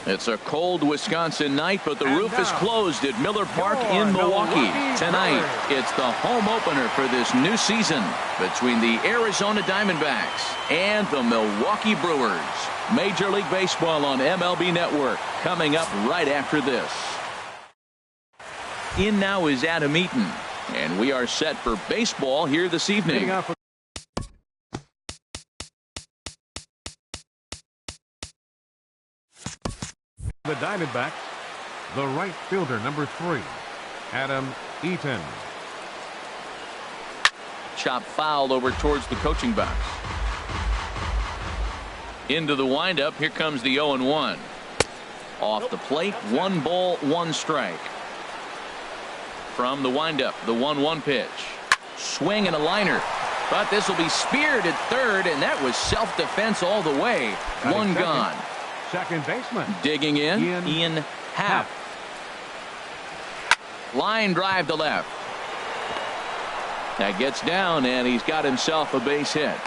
It's a cold Wisconsin night, but the roof is closed at Miller Park in Milwaukee. Tonight, it's the home opener for this new season between the Arizona Diamondbacks and the Milwaukee Brewers. Major League Baseball on MLB Network coming up right after this. In now is Adam Eaton, and we are set for baseball here this evening. The Diamondbacks, the right fielder, number 3, Adam Eaton. Chop fouled over towards the coaching box. Into the windup. Here comes the 0-1. Off the plate, 1 ball, 1 strike. From the windup, the 1-1 pitch. Swing and a liner. But this will be speared at third, and that was self-defense all the way. 1 gone. Second baseman. Digging in, Ian Happ. Line drive to left. That gets down, and he's got himself a base hit.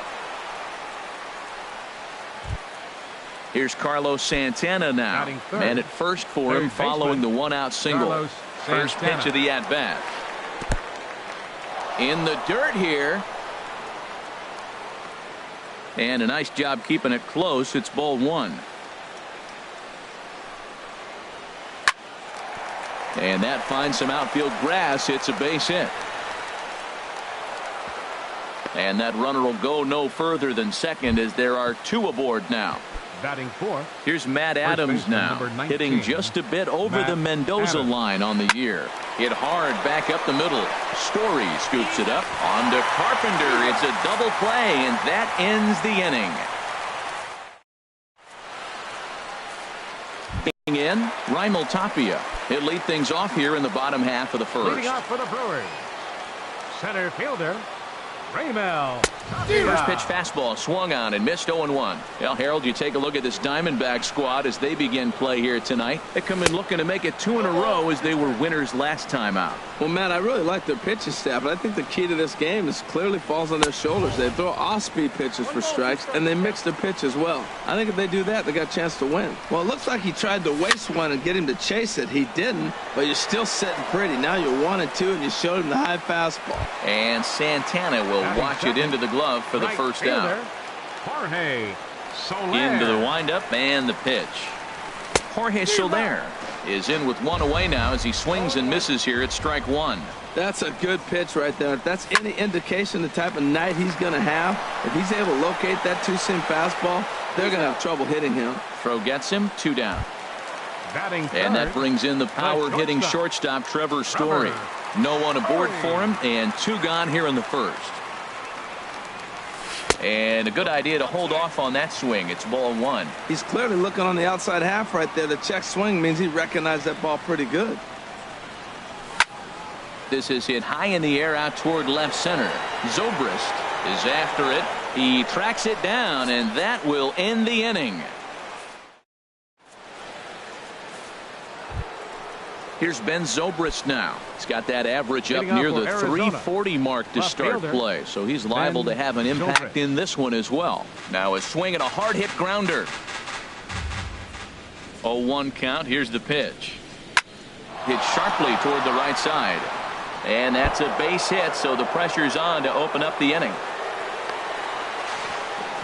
Here's Carlos Santana now. Man at first for him following the 1-out single. First pitch of the at-bat. In the dirt here. And a nice job keeping it close. It's ball 1. And that finds some outfield grass. It's a base hit. And that runner will go no further than second as there are 2 aboard now. Batting 4. Here's Matt Adams now, hitting just a bit over the Mendoza line on the year. Hit hard back up the middle. Story scoops it up onto Carpenter. It's a double play, and that ends the inning. In Raimel Tapia. He'll lead things off here in the bottom half of the first. Leading off for the Brewers, center fielder Raimel. First pitch fastball swung on and missed. 0-1. Well, Harold, you take a look at this Diamondback squad as they begin play here tonight. They come in looking to make it 2 in a row as they were winners last time out. Well, Matt, I really like their pitching staff, but I think the key to this game is clearly falls on their shoulders. They throw off-speed pitches for strikes, and they mix their pitch as well. I think if they do that, they got a chance to win. Well, it looks like he tried to waste one and get him to chase it. He didn't, but you're still sitting pretty. Now you're 1-2, and you showed him the high fastball. And Santana will watch it into the glove for the first down. Jorge Soler. Into the windup and the pitch. Jorge Soler is in with 1 away now as he swings and misses here at strike 1. That's a good pitch right there. If that's any indication the type of night he's going to have, if he's able to locate that 2-seam fastball, they're going to have trouble hitting him. Throw gets him, 2 down. And that brings in the power-hitting shortstop Trevor Story. No one aboard for him, and 2 gone here in the first. And a good idea to hold off on that swing. It's ball 1. He's clearly looking on the outside half right there. The check swing means he recognized that ball pretty good. This is hit high in the air out toward left center. Zobrist is after it. He tracks it down, and that will end the inning. Here's Ben Zobrist now. He's got that average up near the 340 mark to start play, so he's liable to have an impact in this one as well. Now a swing and a hard hit grounder. 0-1 count. Here's the pitch. Hit sharply toward the right side. And that's a base hit, so the pressure's on to open up the inning.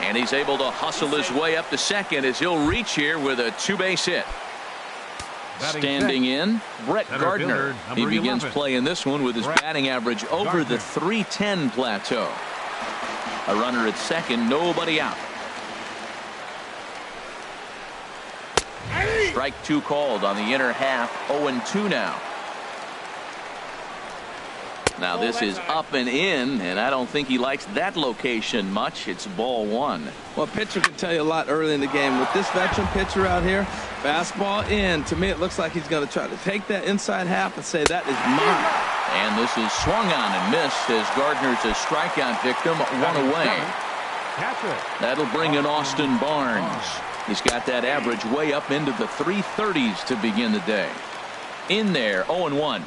And he's able to hustle his way up to second as he'll reach here with a 2-base hit. Standing in, Brett Gardner. He begins play in this one with his batting average over the 310 plateau. A runner at second, nobody out. Strike 2 called on the inner half. 0-2 now. Now this is up and in, and I don't think he likes that location much. It's ball 1. Well, a pitcher can tell you a lot early in the game. With this veteran pitcher out here, fastball in. To me, it looks like he's going to try to take that inside half and say, that is mine. And this is swung on and missed as Gardner's a strikeout victim. 1 away. That'll bring in Austin Barnes. He's got that average way up into the 330s to begin the day. In there, 0-1.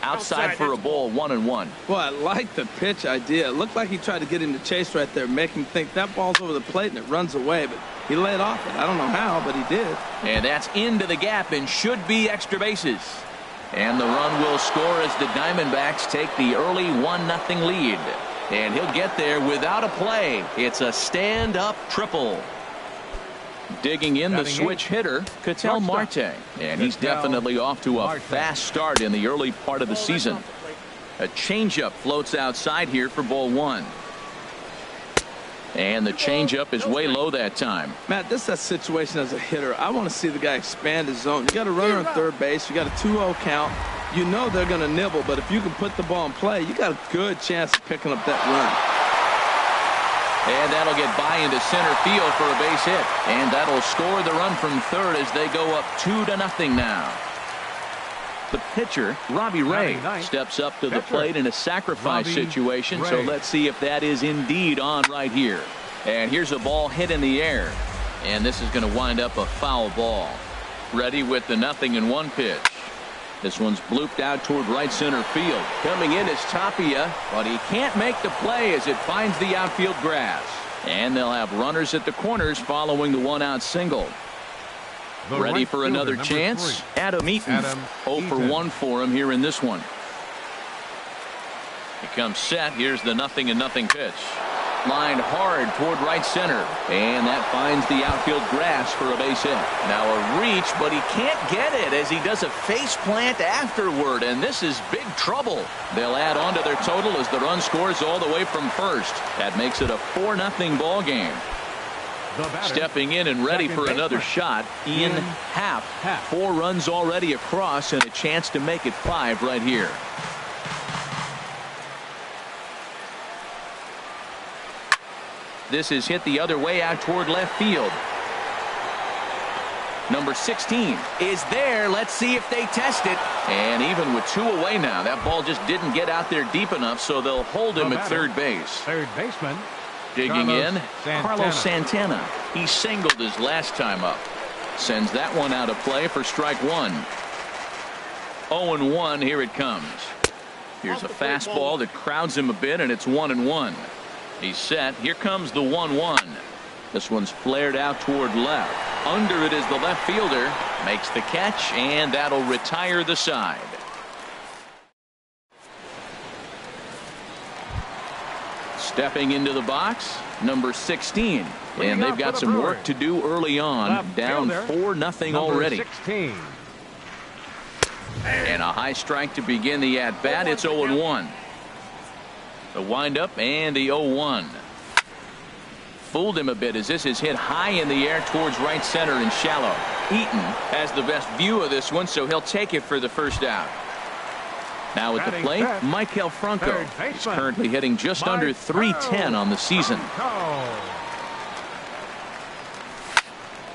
outside for a ball, 1-1. Well, I like the pitch idea. It looked like he tried to get him to chase right there, make him think that ball's over the plate and it runs away, but he laid off it. I don't know how, but he did. And that's into the gap and should be extra bases. And the run will score as the Diamondbacks take the early 1-0 lead. And he'll get there without a play. It's a stand-up triple. Digging in the switch hitter, Ketel Marte. And he's definitely off to a fast start in the early part of the season. A changeup floats outside here for ball 1. And the changeup is way low that time. Matt, this is a situation as a hitter. I want to see the guy expand his zone. You got a runner on third base. You got a 2-0 count. You know they're going to nibble, but if you can put the ball in play, you got a good chance of picking up that run. And that'll get by into center field for a base hit. And that'll score the run from third as they go up 2-0 now. The pitcher, Robbie Ray, steps up to the plate in a sacrifice situation. So let's see if that is indeed on right here. And here's a ball hit in the air. And this is going to wind up a foul ball. Ready with the 0-1 pitch. This one's blooped out toward right center field. Coming in is Tapia, but he can't make the play as it finds the outfield grass. And they'll have runners at the corners following the 1-out single. Ready for another chance? Adam Eaton. 0 for 1 for him here in this one. He comes set. Here's the 0-0 pitch. Lined hard toward right center. And that finds the outfield grass for a base hit. Now a reach, but he can't get it as he does a face plant afterward. And this is big trouble. They'll add on to their total as the run scores all the way from first. That makes it a 4-0 ball game. Stepping in and ready for another shot, Ian Happ. 4 runs already across and a chance to make it 5 right here. This is hit the other way out toward left field. Number 16 is there. Let's see if they test it. And even with 2 away now, that ball just didn't get out there deep enough, so they'll hold him at third base. Third baseman. Digging in, Carlos Santana. He singled his last time up. Sends that one out of play for strike 1. 0-1, here it comes. Here's a fastball that crowds him a bit, and it's 1-1. He's set. Here comes the 1-1. This one's flared out toward left. Under it is the left fielder. Makes the catch, and that'll retire the side. Stepping into the box, number 16. And they've got some work to do early on. Down 4-0 already. 16. And a high strike to begin the at-bat. It's 0-1. The windup and the 0-1. Fooled him a bit as this is hit high in the air towards right center and shallow. Eaton has the best view of this one, so he'll take it for the first out. Now at the plate, Michael Franco. He's currently hitting just under .310 on the season.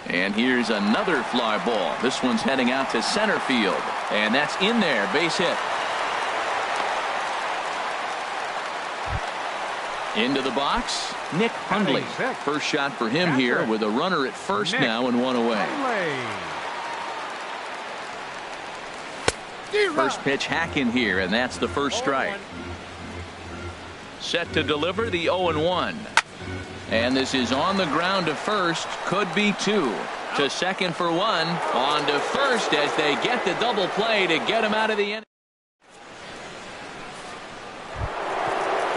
And here's another fly ball. This one's heading out to center field. And that's in there. Base hit. Into the box, Nick Hundley. First shot for him here with a runner at first now and 1 away. First pitch hack in here, and that's the first strike. Set to deliver the 0-1. And this is on the ground to first. Could be 2. To second for 1. On to first as they get the double play to get him out of the inning.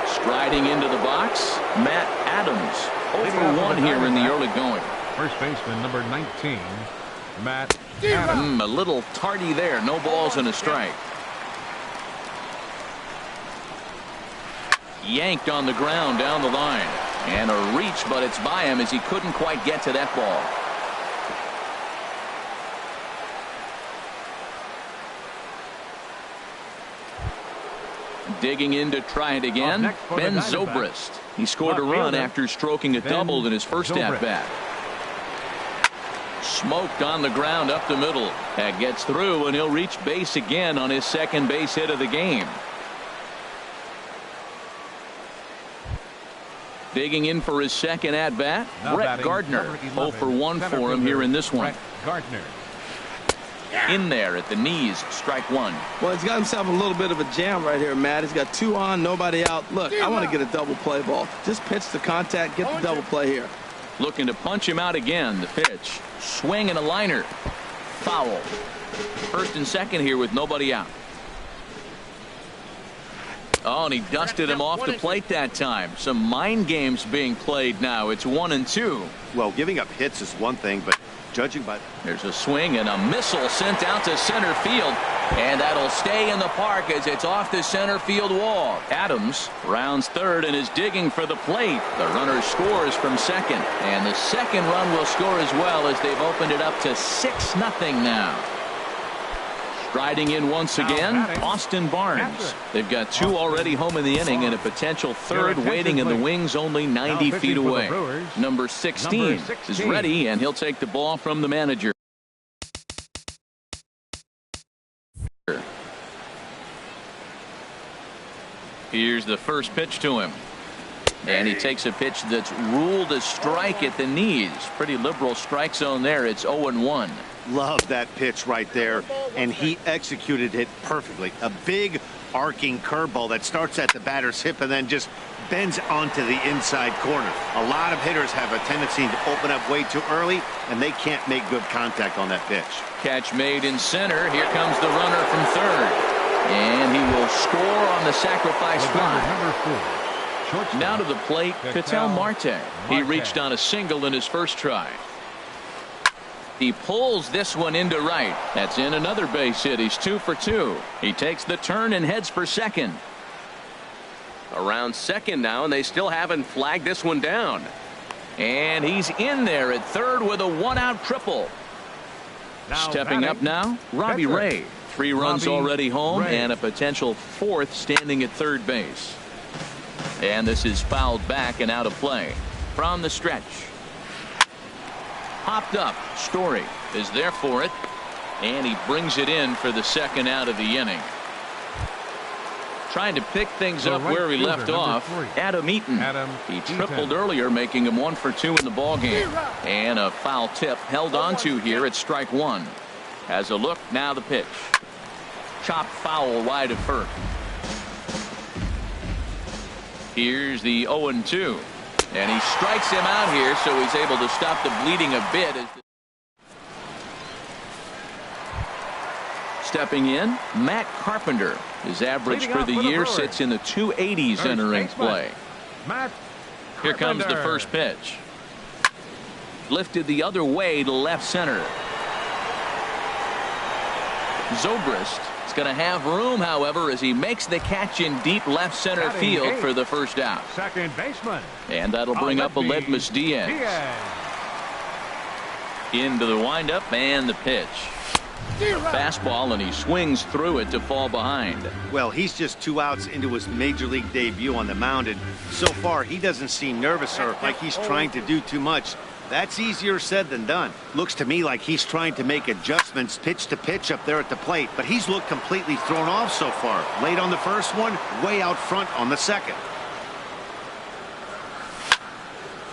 Striding into the box, Matt Adams. 0 for 1 here in the early going. First baseman, number 19, Matt Adams. A little tardy there. No balls and a strike. Yanked on the ground down the line. And a reach, but it's by him as he couldn't quite get to that ball. Digging in to try it again, Ben Zobrist. He scored a run after stroking a double in his first at-bat. Smoked on the ground up the middle. That gets through, and he'll reach base again on his second base hit of the game. Digging in for his second at-bat, Brett Gardner. 0 for 1 for him here in this one. Gardner. In there at the knees, strike one. Well, he's got himself a little bit of a jam right here, Matt. He's got 2 on, nobody out. Look, I want to get a double play ball. Just pitch the contact, get the double play here. Looking to punch him out again. The pitch. Swing and a liner. Foul. First and second here with nobody out. Oh, and he dusted him off the plate that time. Some mind games being played now. It's 1-2. Well, giving up hits is one thing, but judging by... There's a swing and a missile sent out to center field. And that'll stay in the park as it's off the center field wall. Adams rounds third and is digging for the plate. The runner scores from second. And the second run will score as well as they've opened it up to 6-0 now. Striding in once again, Austin Barnes. They've got 2 already home in the inning and a potential third waiting in the wings only 90 feet away. Number 16 is ready, and he'll take the ball from the manager. Here's the first pitch to him. And he takes a pitch that's ruled a strike at the knees. Pretty liberal strike zone there. It's 0-1. Love that pitch right there, and he executed it perfectly. A big arcing curveball that starts at the batter's hip and then just bends onto the inside corner. A lot of hitters have a tendency to open up way too early, and they can't make good contact on that pitch. Catch made in center. Here comes the runner from third. And he will score on the sacrifice fly. Now to the plate, Ketel Marte. He reached on a single in his first try. He pulls this one into right. That's in another base hit. He's 2 for 2. He takes the turn and heads for second. Around second now, and they still haven't flagged this one down. And he's in there at third with a 1-out triple. Stepping up now, Robbie Ray. 3 runs already home and a potential 4th standing at third base. And this is fouled back and out of play. From the stretch. Popped up. Story is there for it. And he brings it in for the second out of the inning. Trying to pick things up where he left off. Adam Eaton. He tripled earlier, making him 1 for 2 in the ballgame. And a foul tip held onto here at strike one. Has a look. Now the pitch. Chopped foul wide of first. Here's the 0-2. And he strikes him out here, so he's able to stop the bleeding a bit. Stepping in, Matt Carpenter. His average for the year sits in the 280s entering play. Here comes the first pitch. Lifted the other way to left center. Zobrist is going to have room, however, as he makes the catch in deep left center field for the first out. Second baseman. And that'll bring up Aledmys Diaz. Into the windup and the pitch. Fastball, and he swings through it to fall behind. Well, he's just 2 outs into his major league debut on the mound, and so far he doesn't seem nervous or like he's trying to do too much. That's easier said than done. Looks to me like he's trying to make adjustments pitch to pitch up there at the plate, but he's looked completely thrown off so far. Late on the first one, way out front on the second.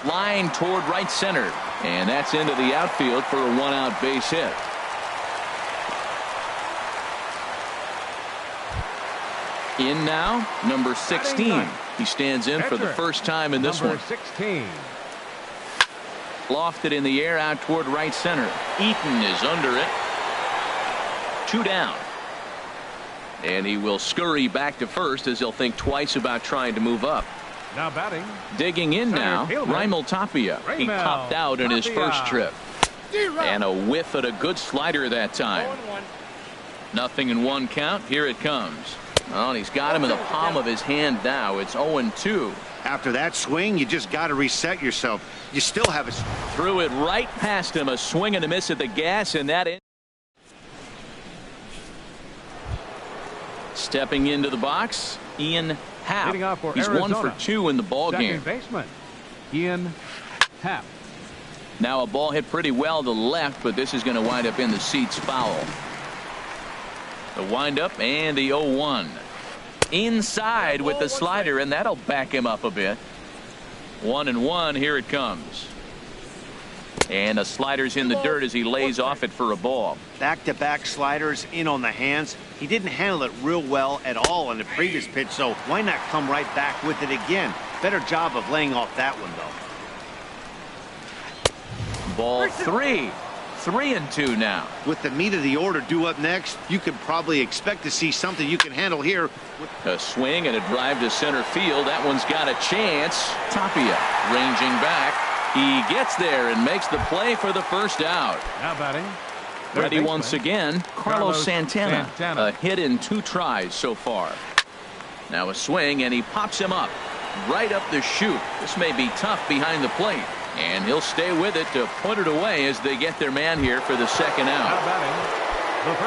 Line toward right center, and that's into the outfield for a 1-out base hit. In now, number 16. He stands in for the first time in this one. 16. Lofted in the air out toward right center. Eaton is under it. 2 down. And he will scurry back to first as he'll think twice about trying to move up. Now batting. Digging in now, Raimel Tapia. He popped out in his first trip. And a whiff at a good slider that time. 0-1 count. Here it comes. Oh, and he's got him in the palm of his hand now. It's 0-2. After that swing, you just got to reset yourself. You still have a... Threw it right past him. A swing and a miss at the gas, and that... Stepping into the box, Ian Happ. He's Arizona. 1 for 2 in the ball game. Second baseman, Ian Happ. Now a ball hit pretty well to left, but this is going to wind up in the seats foul. The windup and the 0-1. Inside with the slider, and that'll back him up a bit. 1-1. Here it comes. And a slider's in the dirt as he lays off it for a ball. Back-to-back sliders in on the hands. He didn't handle it real well at all on the previous pitch, so why not come right back with it again? Better job of laying off that one, though. Ball 3. 3-2 now. With the meat of the order due up next, you could probably expect to see something you can handle here. A swing and a drive to center field. That one's got a chance. Tapia ranging back. He gets there and makes the play for the first out. Now batting. Ready once again, Carlos Santana. A hit in 2 tries so far. Now a swing, and he pops him up. Right up the chute. This may be tough behind the plate. And he'll stay with it to put it away as they get their man here for the second out.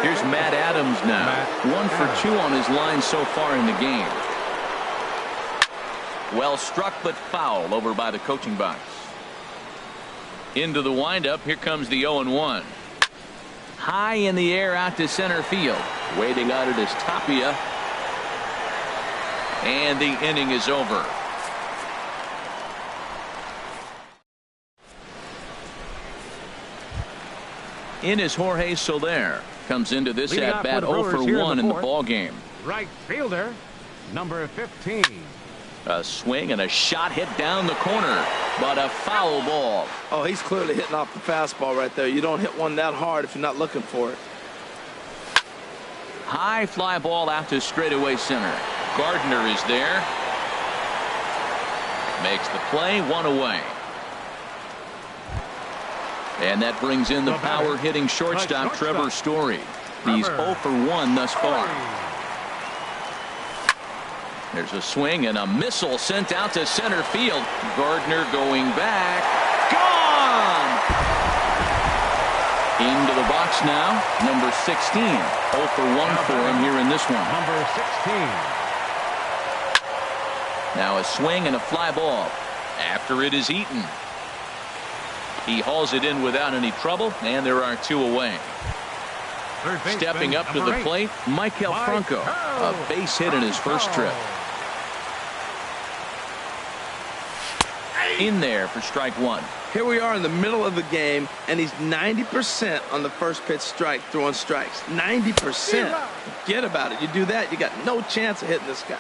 Here's Matt Adams now. 1 for 2 on his line so far in the game. Well struck but foul over by the coaching box. Into the windup. Here comes the 0-1. High in the air out to center field. Waiting on it is Tapia. And the inning is over. In is Jorge Soler. Comes into this at bat 0 for 1 in the ball game. Right fielder, number 15. A swing and a shot hit down the corner, but a foul ball. Oh, he's clearly hitting off the fastball right there. You don't hit one that hard if you're not looking for it. High fly ball out to straightaway center. Gardner is there. Makes the play, 1 away. And that brings in the power hitting shortstop Trevor Story. He's 0 for 1 thus far. There's a swing and a missile sent out to center field. Gardner going back. Gone! Into the box now, number 16. 0 for 1 for him here in this one. Number 16. Now a swing and a fly ball. After it is Eaton. He hauls it in without any trouble, and there are 2 away. Stepping up to the plate, Michael Franco. A base hit in his first trip. In there for strike 1. Here we are in the middle of the game, and he's 90% on the first pitch strike, throwing strikes. 90%. Forget about it. You do that, you got no chance of hitting this guy.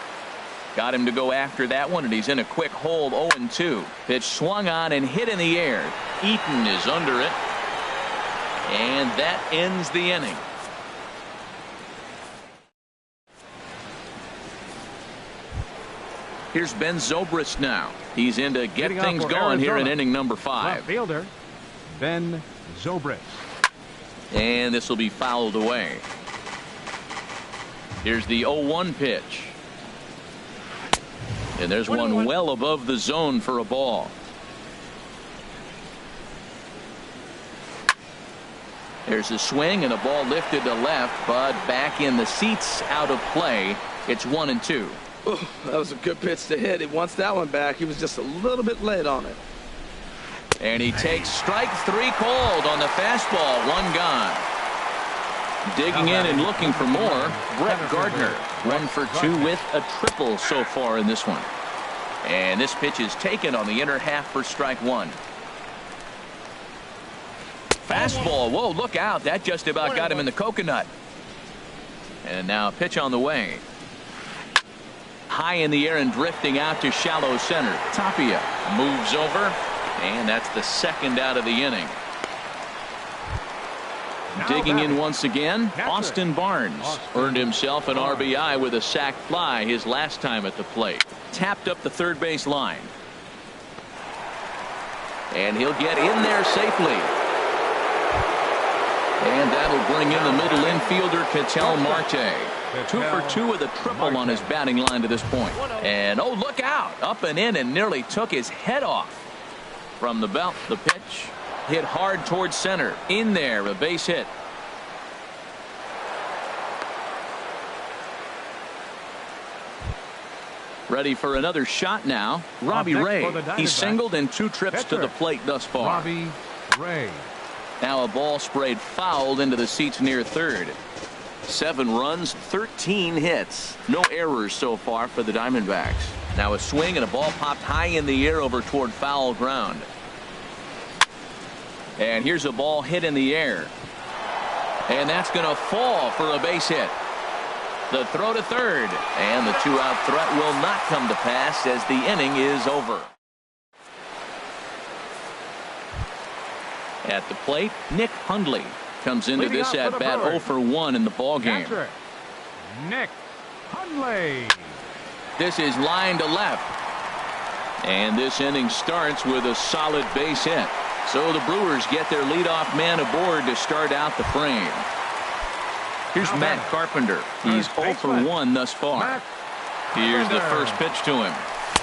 Got him to go after that one, and he's in a quick hold. 0-2. Pitch swung on and hit in the air. Eaton is under it. And that ends the inning. Here's Ben Zobrist now. He's in to get things going here in inning number 5. Left fielder, Ben Zobrist. And this will be fouled away. Here's the 0-1 pitch. And there's one well above the zone for a ball. There's a swing and a ball lifted to left, but back in the seats, out of play. It's 1-2. Ooh, that was a good pitch to hit. He wants that one back. He was just a little bit late on it. And he takes strike 3 called on the fastball. 1 gone. Digging in and looking for more, Brett Gardner. 1 for 2 with a triple so far in this one. And this pitch is taken on the inner half for strike 1. Fastball. Whoa, look out. That just about got him in the coconut. And now a pitch on the way. High in the air and drifting out to shallow center. Tapia moves over, and that's the second out of the inning. Digging in once again, Austin Barnes earned himself an RBI with a sac fly his last time at the plate. Tapped up the third base line. And he'll get in there safely. And that'll bring in the middle infielder, Ketel Marte. 2 for 2 with a triple on his batting line to this point. And oh, look out. Up and in and nearly took his head off. From the belt, the pitch hit hard towards center. In there, a base hit. Ready for another shot now. Robbie Ray. He's singled in 2 trips to the plate thus far. Robbie Ray. Now a ball sprayed fouled into the seats near third. 7 runs, 13 hits. No errors so far for the Diamondbacks. Now a swing and a ball popped high in the air over toward foul ground. And here's a ball hit in the air. And that's going to fall for a base hit. The throw to third. And the two-out threat will not come to pass as the inning is over. At the plate, Nick Hundley comes into Leading this off for at the bat Brewers. 0 for 1 in the ball game. Catcher, Nick Hundley. This is line to left. And this inning starts with a solid base hit. So the Brewers get their leadoff man aboard to start out the frame. Here's Matt Carpenter. He's 0 for 1 thus far. Matt Here's the Carpenter. first pitch to him.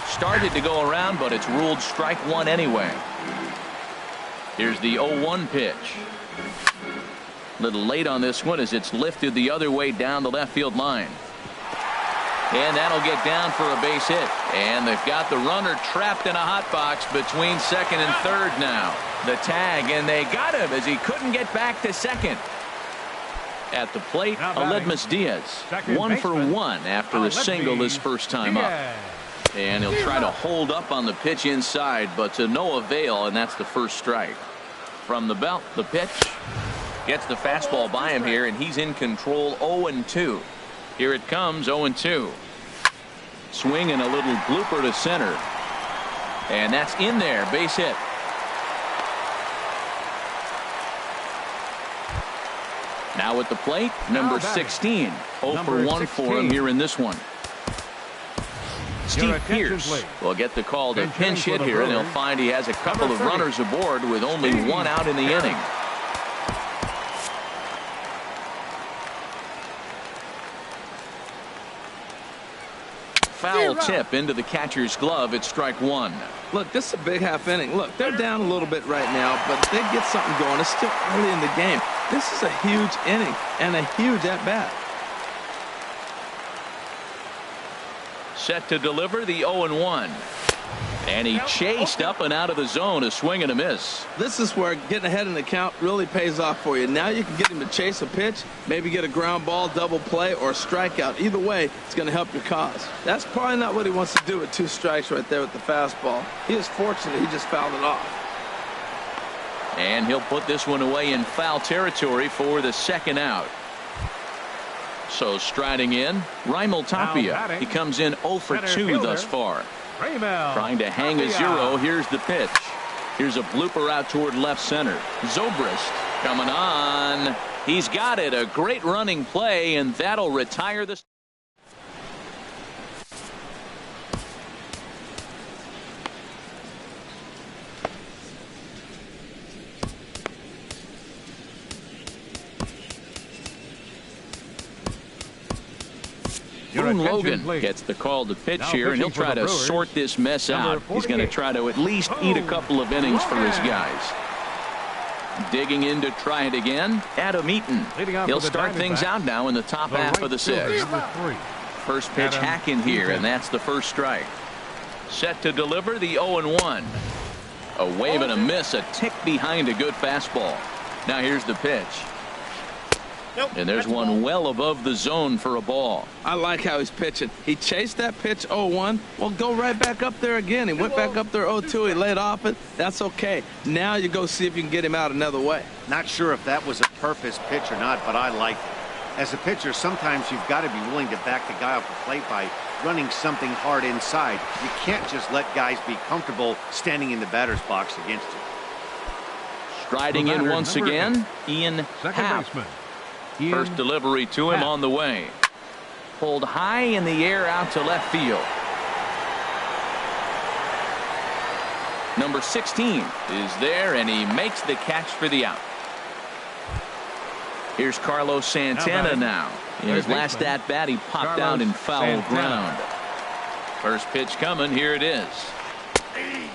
Started to go around, but it's ruled strike one anyway. Here's the 0-1 pitch. Little late on this one as it's lifted the other way down the left field line. And that'll get down for a base hit. And they've got the runner trapped in a hot box between second and third now. The tag, and they got him as he couldn't get back to second. At the plate, Aledmus Diaz, 1 for 1 after a single his first time up. And he'll try to hold up on the pitch inside, but to no avail, and that's the first strike. From the belt, the pitch gets the fastball by him here, and he's in control. 0-2. Here it comes, 0-2. Swing and a little blooper to center. And that's in there, base hit. Now at the plate, number 16. 0 for 1 for him here in this one. Steve Pierce will get the call to pinch hit here, and he'll find he has a couple of runners aboard with only one out in the inning. Foul tip into the catcher's glove. It's strike one. Look, this is a big half inning. Look, they're down a little bit right now, but they get something going. It's still early in the game. This is a huge inning and a huge at-bat. Set to deliver the 0-1. And he chased up and out of the zone, a swing and a miss. This is where getting ahead in the count really pays off for you. Now you can get him to chase a pitch, maybe get a ground ball, double play, or a strikeout. Either way, it's going to help your cause. That's probably not what he wants to do with 2 strikes right there with the fastball. He is fortunate he just fouled it off. And he'll put this one away in foul territory for the second out. So striding in, Raimel Tapia. He comes in 0 for 2 thus far. Trying to hang a 0. Here's the pitch. Here's a blooper out toward left center. Zobrist coming on. He's got it. A great running play, and that'll retire the. Boone Logan gets the call to pitch here, and he'll try to sort this mess out. He's going to try to at least eat a couple of innings for his guys. Digging in to try it again, Adam Eaton. He'll start things out now in the top half of the 6th. First pitch hacking here, and that's the first strike. Set to deliver the 0-1. A wave and a miss, a tick behind a good fastball. Now here's the pitch. And there's one well above the zone for a ball. I like how he's pitching. He chased that pitch 0-1. Well, go right back up there again. He went back up there 0-2. He laid off it. That's okay. Now you go see if you can get him out another way. Not sure if that was a purpose pitch or not, but I liked it. As a pitcher, sometimes you've got to be willing to back the guy off the plate by running something hard inside. You can't just let guys be comfortable standing in the batter's box against you. Striding in once again, Ian Happ. First delivery to him on the way. Pulled high in the air out to left field. Number 16 is there, and he makes the catch for the out. Here's Carlos Santana now. In his last at-bat, he popped out in foul ground. First pitch coming. Here it is.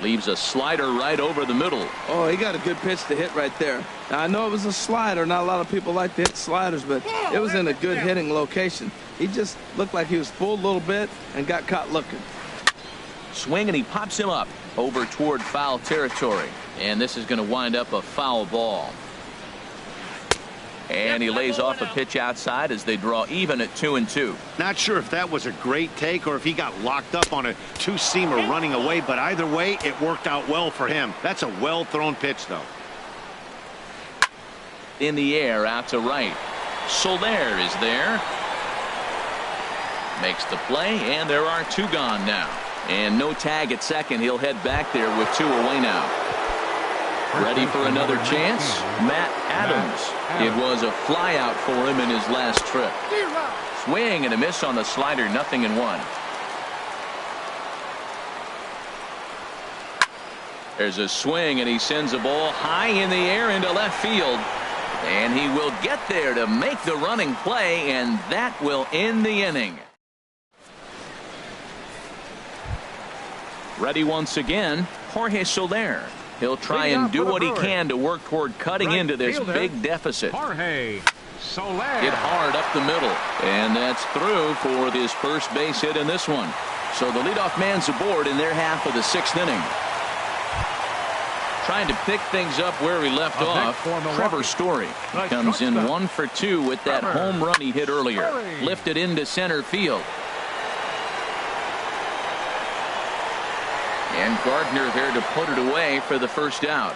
Leaves a slider right over the middle. Oh, he got a good pitch to hit right there. Now, I know it was a slider. Not a lot of people like to hit sliders, but it was in a good hitting location. He just looked like he was fooled a little bit and got caught looking. Swing, and he pops him up over toward foul territory. And this is going to wind up a foul ball. And he lays off a pitch outside as they draw even at 2-2. Not sure if that was a great take or if he got locked up on a two-seamer running away, but either way, it worked out well for him. That's a well-thrown pitch, though. in the air out to right. Soler is there. Makes the play, and there are 2 gone now. And no tag at second. He'll head back there with 2 away now. Ready for another chance? Matt Adams. It was a flyout for him in his last trip. Swing and a miss on the slider, 0-1. There's a swing, and he sends a ball high in the air into left field. And he will get there to make the running play, and that will end the inning. Ready once again, Jorge Soler. He'll try and do what he can to work toward cutting into this big deficit. Jorge Soler. Hit hard up the middle, and that's through for this first base hit in this one. So the leadoff man's aboard in their half of the 6th inning. Trying to pick things up where he left off. Trevor Story comes in 1 for 2 with that home run he hit earlier. Lifted into center field. And Gardner there to put it away for the first out.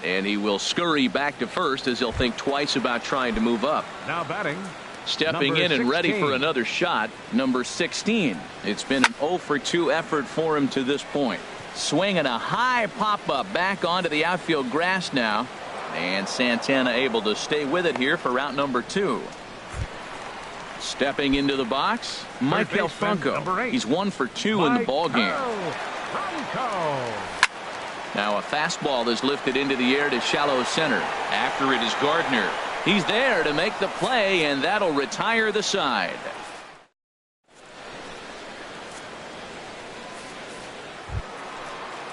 And he will scurry back to first as he'll think twice about trying to move up. Now batting. Stepping in and ready for another shot, number 16. It's been an 0 for 2 effort for him to this point. Swinging a high pop-up back onto the outfield grass now. And Santana able to stay with it here for route number 2. Stepping into the box, Michael Franco. He's 1 for 2 in the ballgame. Now a fastball is lifted into the air to shallow center. After it is Gardner. He's there to make the play, and that'll retire the side.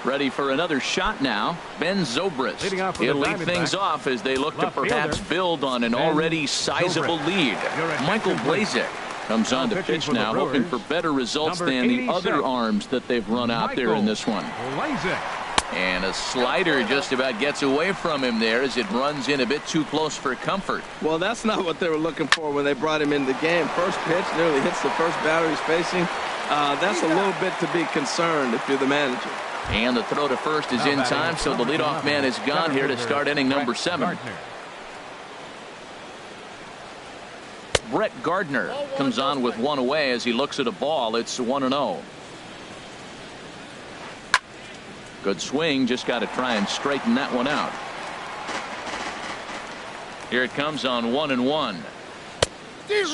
Ready for another shot now, Ben Zobrist. He'll lead things off as they look to perhaps build on an already sizable lead. Michael Blazek comes on to pitch now, hoping for better results than the other arms that they've run out there in this one. And a slider just about gets away from him there as it runs in a bit too close for comfort. Well, that's not what they were looking for when they brought him in the game. First pitch nearly hits the first batter he's facing. That's a little bit to be concerned if you're the manager. And the throw to first is in time, so the leadoff man is gone here to start inning number 7. Brett Gardner comes on with 1 away as he looks at a ball. It's 1-0. Good swing, just got to try and straighten that one out. Here it comes on 1-1.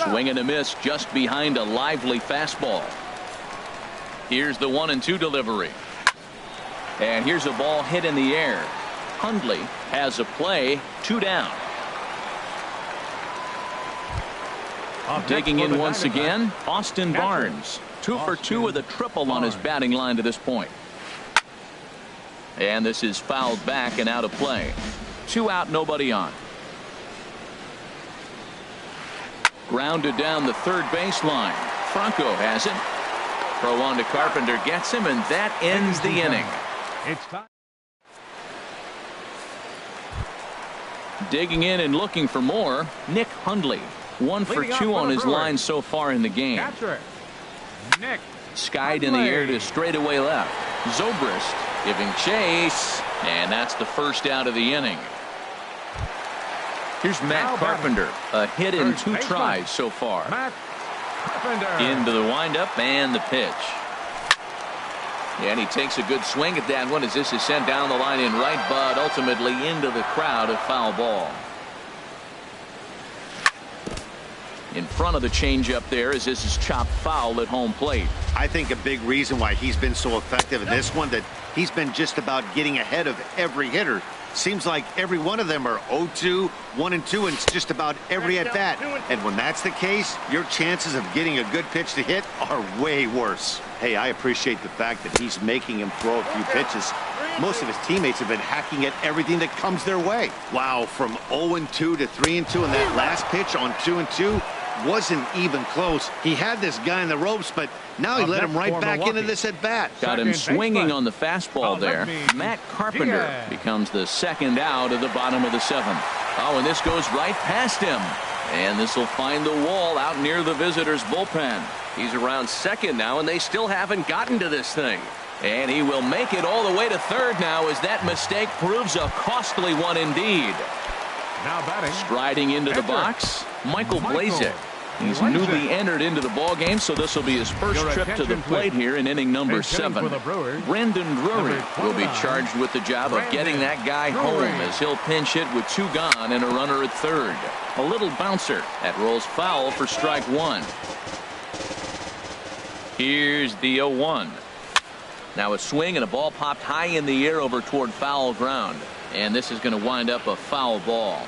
Swing and a miss just behind a lively fastball. Here's the 1-2 delivery. And here's a ball hit in the air. Hundley has a play, 2 down. Digging in once again, Austin Barnes. 2 for 2 with a triple on his batting line to this point. And this is fouled back and out of play. 2 out, nobody on. Grounded down the third baseline. Franco has it. Throw on to Carpenter gets him, and that ends the inning. Digging in and looking for more, Nick Hundley. 1 for 2 on his line so far in the game. Skied in the air to straightaway left. Zobrist giving chase, and that's the first out of the inning. Here's Matt Carpenter, a hit in 2 tries so far. Into the windup and the pitch. And he takes a good swing at that one as this is sent down the line in right, but ultimately into the crowd, a foul ball. In front of the changeup there as this is chopped foul at home plate. I think a big reason why he's been so effective in this one, that he's been just about getting ahead of every hitter. Seems like every one of them are 0-2, 1-2, and it's just about every at bat. And when that's the case, your chances of getting a good pitch to hit are way worse. Hey, I appreciate the fact that he's making him throw a few pitches. Most of his teammates have been hacking at everything that comes their way. Wow, from 0-2 to 3-2, and that last pitch on 2-2 wasn't even close. He had this guy in the ropes, but now he let him right back into this at bat. Got him swinging on the fastball there. Matt Carpenter becomes the second out of the bottom of the 7th. Oh, and this goes right past him. And this will find the wall out near the visitors' bullpen. He's around second now, and they still haven't gotten to this thing. And he will make it all the way to third now as that mistake proves a costly one indeed. Now batting. Striding into the box, Michael Blazek. He's newly entered into the ball game, so this will be his first trip to the plate here in inning number 7. Brendan Drury will be charged with the job of getting that guy home as he'll pinch hit with 2 gone and a runner at third. A little bouncer that rolls foul for strike 1. Here's the 0-1. Now a swing and a ball popped high in the air over toward foul ground, and this is going to wind up a foul ball.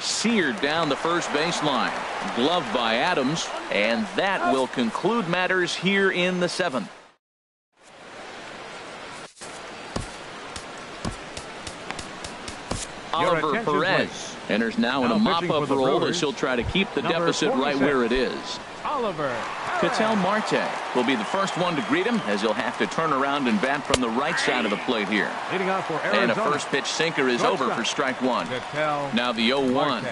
Seared down the first baseline, gloved by Adams, and that will conclude matters here in the 7th. Oliver Perez enters now in a mop-up role as he'll try to keep the deficit right where it is. Oliver Ketel Marte will be the first one to greet him as he'll have to turn around and bat from the right side of the plate here. leading off for Arizona. And a first pitch sinker is over for strike 1. Now the 0-1.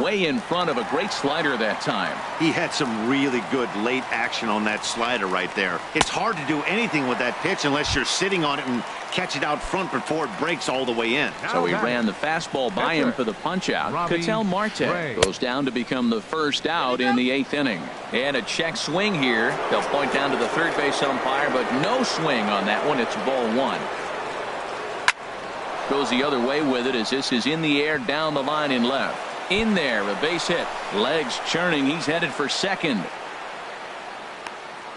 Way in front of a great slider that time. He had some really good late action on that slider right there. It's hard to do anything with that pitch unless you're sitting on it and catch it out front before it breaks all the way in. So he ran the fastball by him for the punch out. Ketel Marte goes down to become the first out in the 8th inning. And a check swing here. They'll point down to the third base umpire, but no swing on that one. It's ball 1. Goes the other way with it as this is in the air down the line in left. In there, a base hit. Legs churning. He's headed for second.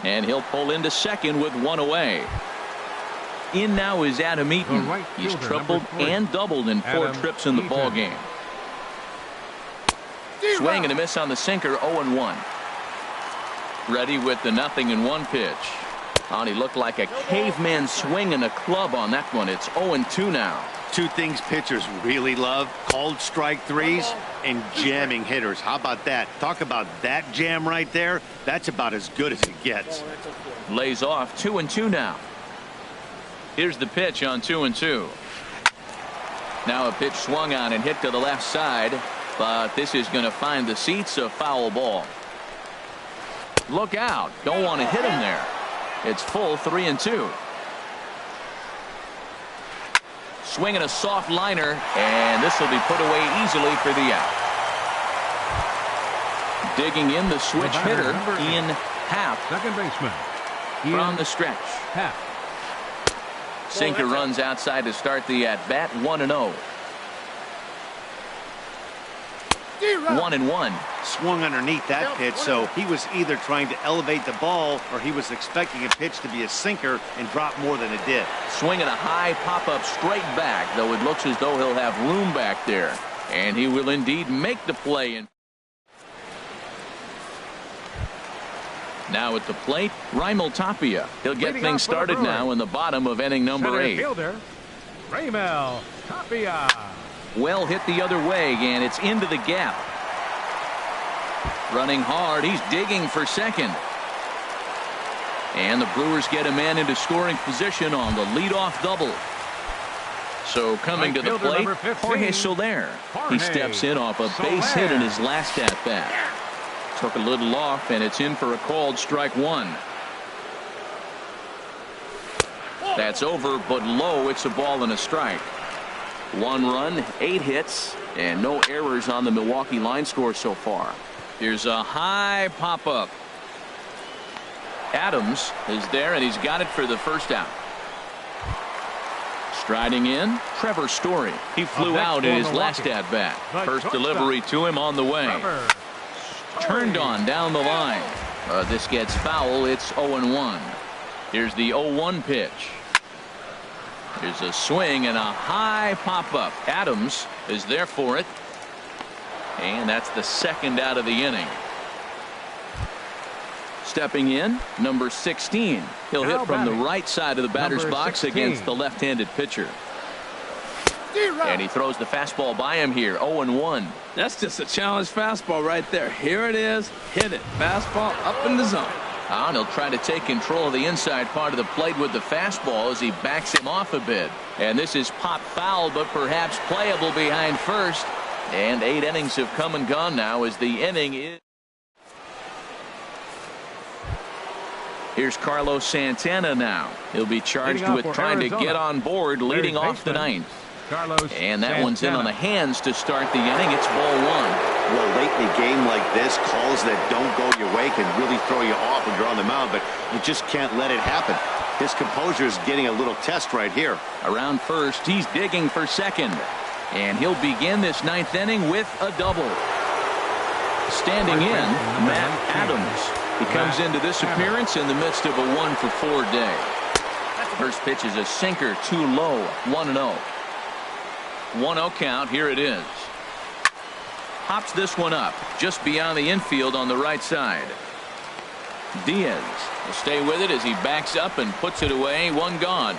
And he'll pull into second with 1 away. In now is Adam Eaton. He's tripled and doubled in 4 trips in the ball game. Swing and a miss on the sinker, 0-1. Ready with the 0-1 pitch. And he looked like a caveman swinging a club on that one. It's 0-2 now. 2 things pitchers really love: called strike threes and jamming hitters. How about that? Talk about that jam right there. That's about as good as it gets. Lays off, 2-2 now. Here's the pitch on 2-2. Now a pitch swung on and hit to the left side, but this is going to find the seats, a foul ball. Look out. Don't want to hit him there. It's full 3-2. Swinging a soft liner, and this will be put away easily for the out. Digging in the switch hitter, Ian Happ. Second baseman From the stretch. Happ. Sinker runs outside to start the at-bat, 1-0. 1-1. Swung underneath that pitch, so he was either trying to elevate the ball or he was expecting a pitch to be a sinker and drop more than it did. Swinging a high pop-up straight back, though it looks as though he'll have room back there. And he will indeed make the play. Now at the plate, Raimel Tapia. He'll get things started now in the bottom of inning number 8. Raimel Tapia. Well hit the other way, and it's into the gap. Running hard, he's digging for second. And the Brewers get a man into scoring position on the leadoff double. So coming to the plate, Jorge Soler. He steps in off a base hit in his last at-bat. Took a little off, and it's in for a called strike 1. That's over, but low. It's a ball and a strike. 1 run, 8 hits, and no errors on the Milwaukee line score so far. Here's a high pop-up. Adams is there, and he's got it for the first out. Striding in, Trevor Story. He flew out in his last at-bat. First delivery to him on the way. Turned on down the line. This gets foul. It's 0-1. Here's the 0-1 pitch. Here's a swing and a high pop-up. Adams is there for it. And that's the second out of the inning. Stepping in, number 16. He'll hit from the right side of the batter's box against the left-handed pitcher. And he throws the fastball by him here. 0-1. That's just a challenge fastball right there. Here it is. Hit it. Fastball up in the zone. And he'll try to take control of the inside part of the plate with the fastball as he backs him off a bit. And this is pop foul, but perhaps playable behind first. And 8 innings have come and gone now as the inning is. Here's Carlos Santana now. He'll be charged with trying to get on board leading off the 9th. Carlos And that one's in Santana. on the hands to start the inning. It's ball one. Well, late in a game like this, calls that don't go your way can really throw you off when you're on the mound, but you just can't let it happen. His composure is getting a little test right here. Around first, he's digging for second. And he'll begin this ninth inning with a double. Standing in, Matt Adams. He comes into this appearance in the midst of a 1-for-4 day. First pitch is a sinker, too low, 1-0. 1-0 count, here it is. Hops this one up, just beyond the infield on the right side. Diaz will stay with it as he backs up and puts it away, one gone.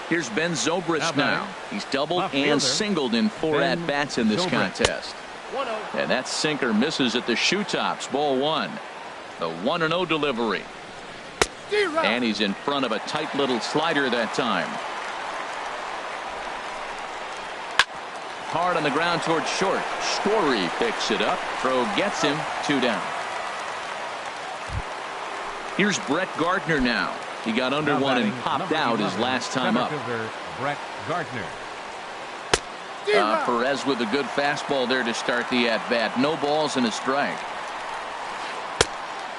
Here's Ben Zobrist now. He's doubled and singled in 4 at-bats in this contest. And that sinker misses at the shoe tops, ball one. The 1-0 delivery. And he's in front of a tight little slider that time. Hard on the ground towards short. Story picks it up. Throw gets him, 2 down. Here's Brett Gardner now. He got under one and popped out his last time up. Brett Gardner. Perez with a good fastball there to start the at-bat. No balls and a strike.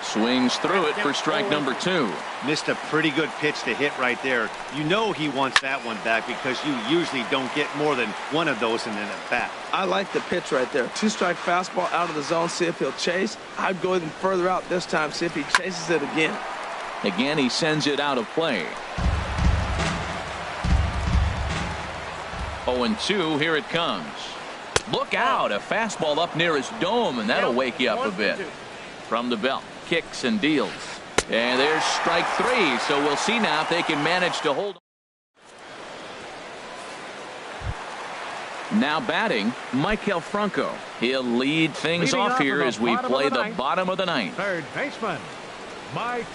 Swings through it for strike number 2. Missed a pretty good pitch to hit right there. You know he wants that one back because you usually don't get more than one of those in an at-bat. I like the pitch right there. 2-strike fastball out of the zone, see if he'll chase. I'd go even further out this time, see if he chases it again. Again, he sends it out of play. 0-2, here it comes. Look out, a fastball up near his dome, and that'll wake you up a bit. From the belt, kicks and deals. And there's strike 3, so we'll see now if they can manage to hold. Now batting, Maikel Franco. He'll lead things off here as we play the bottom of the ninth. Third baseman, Maikel.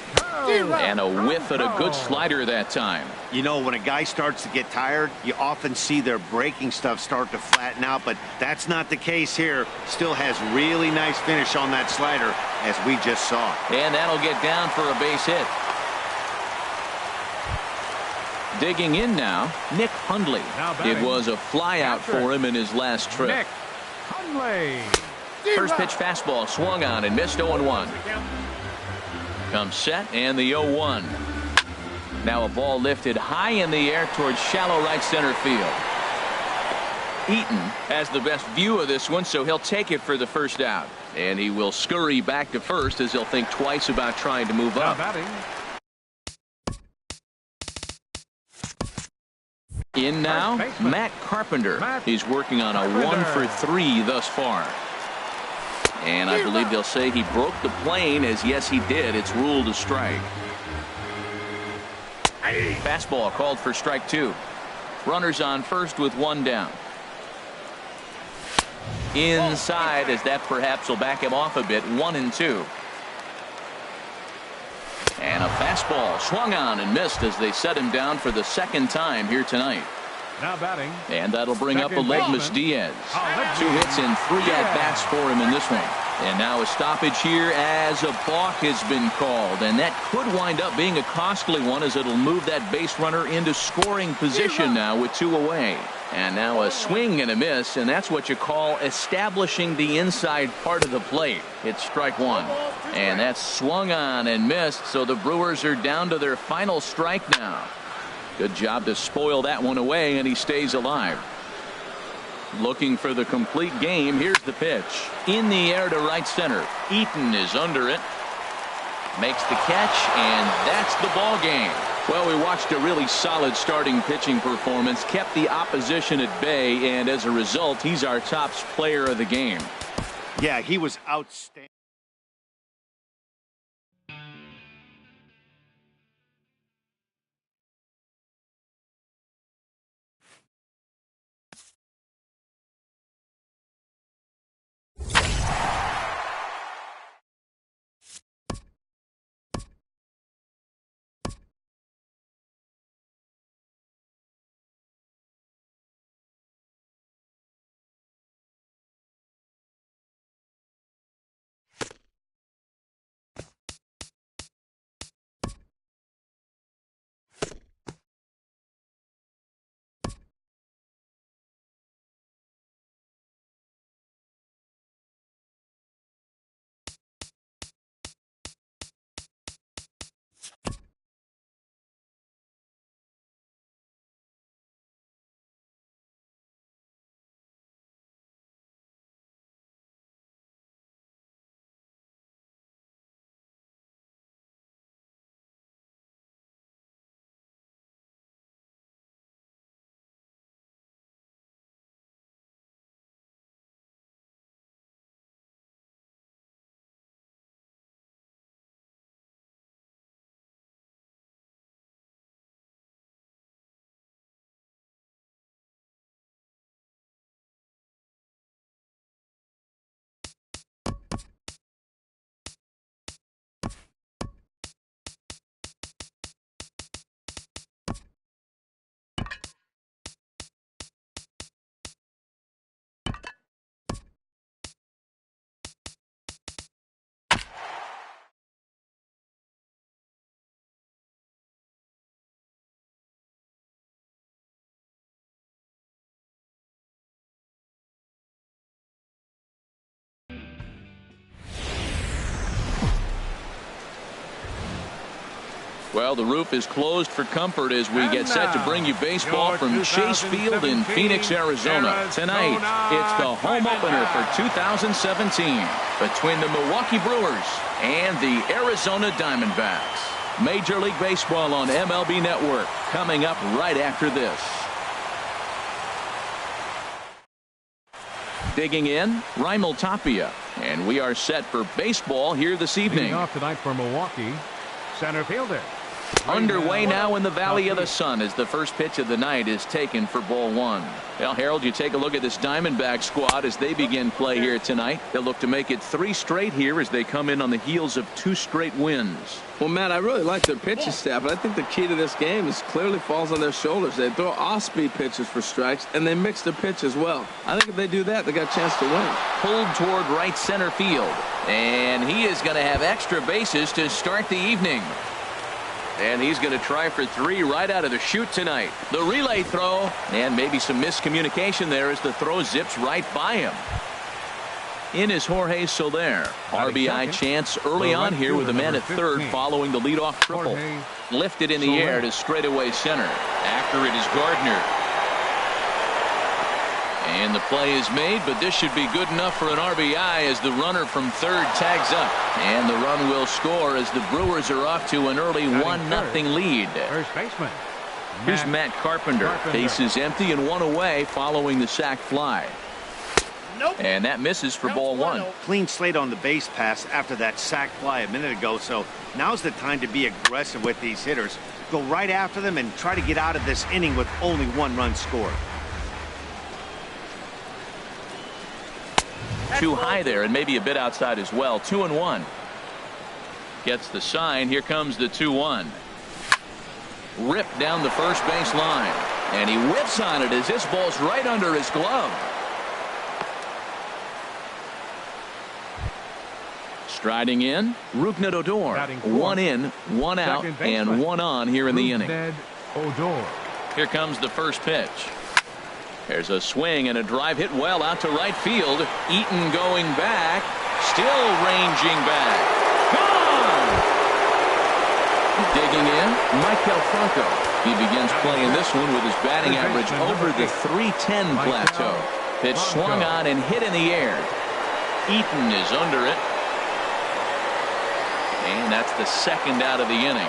And a whiff at a good slider that time. You know, when a guy starts to get tired, you often see their breaking stuff start to flatten out, but that's not the case here. Still has really nice finish on that slider, as we just saw. And that'll get down for a base hit. Digging in now, Nick Hundley. It was a flyout for him in his last trip. Nick Hundley. First pitch fastball swung on and missed 0-1. Comes set and the 0-1. Now a ball lifted high in the air towards shallow right center field. Eaton has the best view of this one, so he'll take it for the first out. And he will scurry back to first as he'll think twice about trying to move up. In now, Matt Carpenter. He's working on a 1-for-3 thus far. And I believe they'll say he broke the plane, as yes he did. It's ruled a strike. Fastball called for strike 2. Runners on first with 1 down. Inside, as that perhaps will back him off a bit. 1-2. And a fastball swung on and missed as they set him down for the second time here tonight. Now batting. And that'll bring up Aledmus Diaz. 2 hits and 3 at-bats for him in this one. And now a stoppage here as a balk has been called. And that could wind up being a costly one, as it'll move that base runner into scoring position now with 2 away. And now a swing and a miss, and that's what you call establishing the inside part of the plate. It's strike 1. And that's swung on and missed, so the Brewers are down to their final strike now. Good job to spoil that one away, and he stays alive. Looking for the complete game. Here's the pitch. In the air to right center. Eaton is under it. Makes the catch, and that's the ball game. Well, we watched a really solid starting pitching performance, kept the opposition at bay, and as a result, he's our top player of the game. Yeah, he was outstanding. Well, the roof is closed for comfort as we get set to bring you baseball from Chase Field in Phoenix, Arizona. Tonight, it's the home opener for 2017 between the Milwaukee Brewers and the Arizona Diamondbacks. Major League Baseball on MLB Network coming up right after this. Digging in, Raimel Tapia, and we are set for baseball here this evening. Leading off tonight for Milwaukee, center fielder. Underway now in the Valley of the Sun as the first pitch of the night is taken for ball one. Well, Harold, you take a look at this Diamondback squad as they begin play here tonight. They'll look to make it 3 straight here as they come in on the heels of 2 straight wins. Well, Matt, I really like their pitching staff, but I think the key to this game is clearly falls on their shoulders. They throw off-speed pitches for strikes, and they mix their pitch as well. I think if they do that, they got a chance to win. Pulled toward right center field, and he is going to have extra bases to start the evening. And he's going to try for 3 right out of the chute tonight. The relay throw, and maybe some miscommunication there as the throw zips right by him. In is Jorge Soler. RBI chance early on here with the man at third following the leadoff triple. Lifted in the air to straightaway center. After it is Gardner. And the play is made, but this should be good enough for an RBI as the runner from third tags up. And the run will score as the Brewers are off to an early 1-0 lead. First baseman. Here's Matt Carpenter. Base is empty and 1 away following the sac fly. And that misses for ball one. Clean slate on the base pass after that sac fly a minute ago, so now's the time to be aggressive with these hitters. Go right after them and try to get out of this inning with only 1 run scored. Too high there and maybe a bit outside as well. 2-1. Gets the sign. Here comes the 2-1. Ripped down the first base line. And he whips on it as this ball's right under his glove. Striding in, Rougned Odor. 1 in, 1 out, and 1 on here in the inning. Here comes the first pitch. There's a swing and a drive hit well out to right field. Eaton going back. Still ranging back. Gone! Digging in, Michael Franco. He begins playing this one with his batting average over the .310 plateau. Pitch swung on and hit in the air. Eaton is under it. And that's the second out of the inning.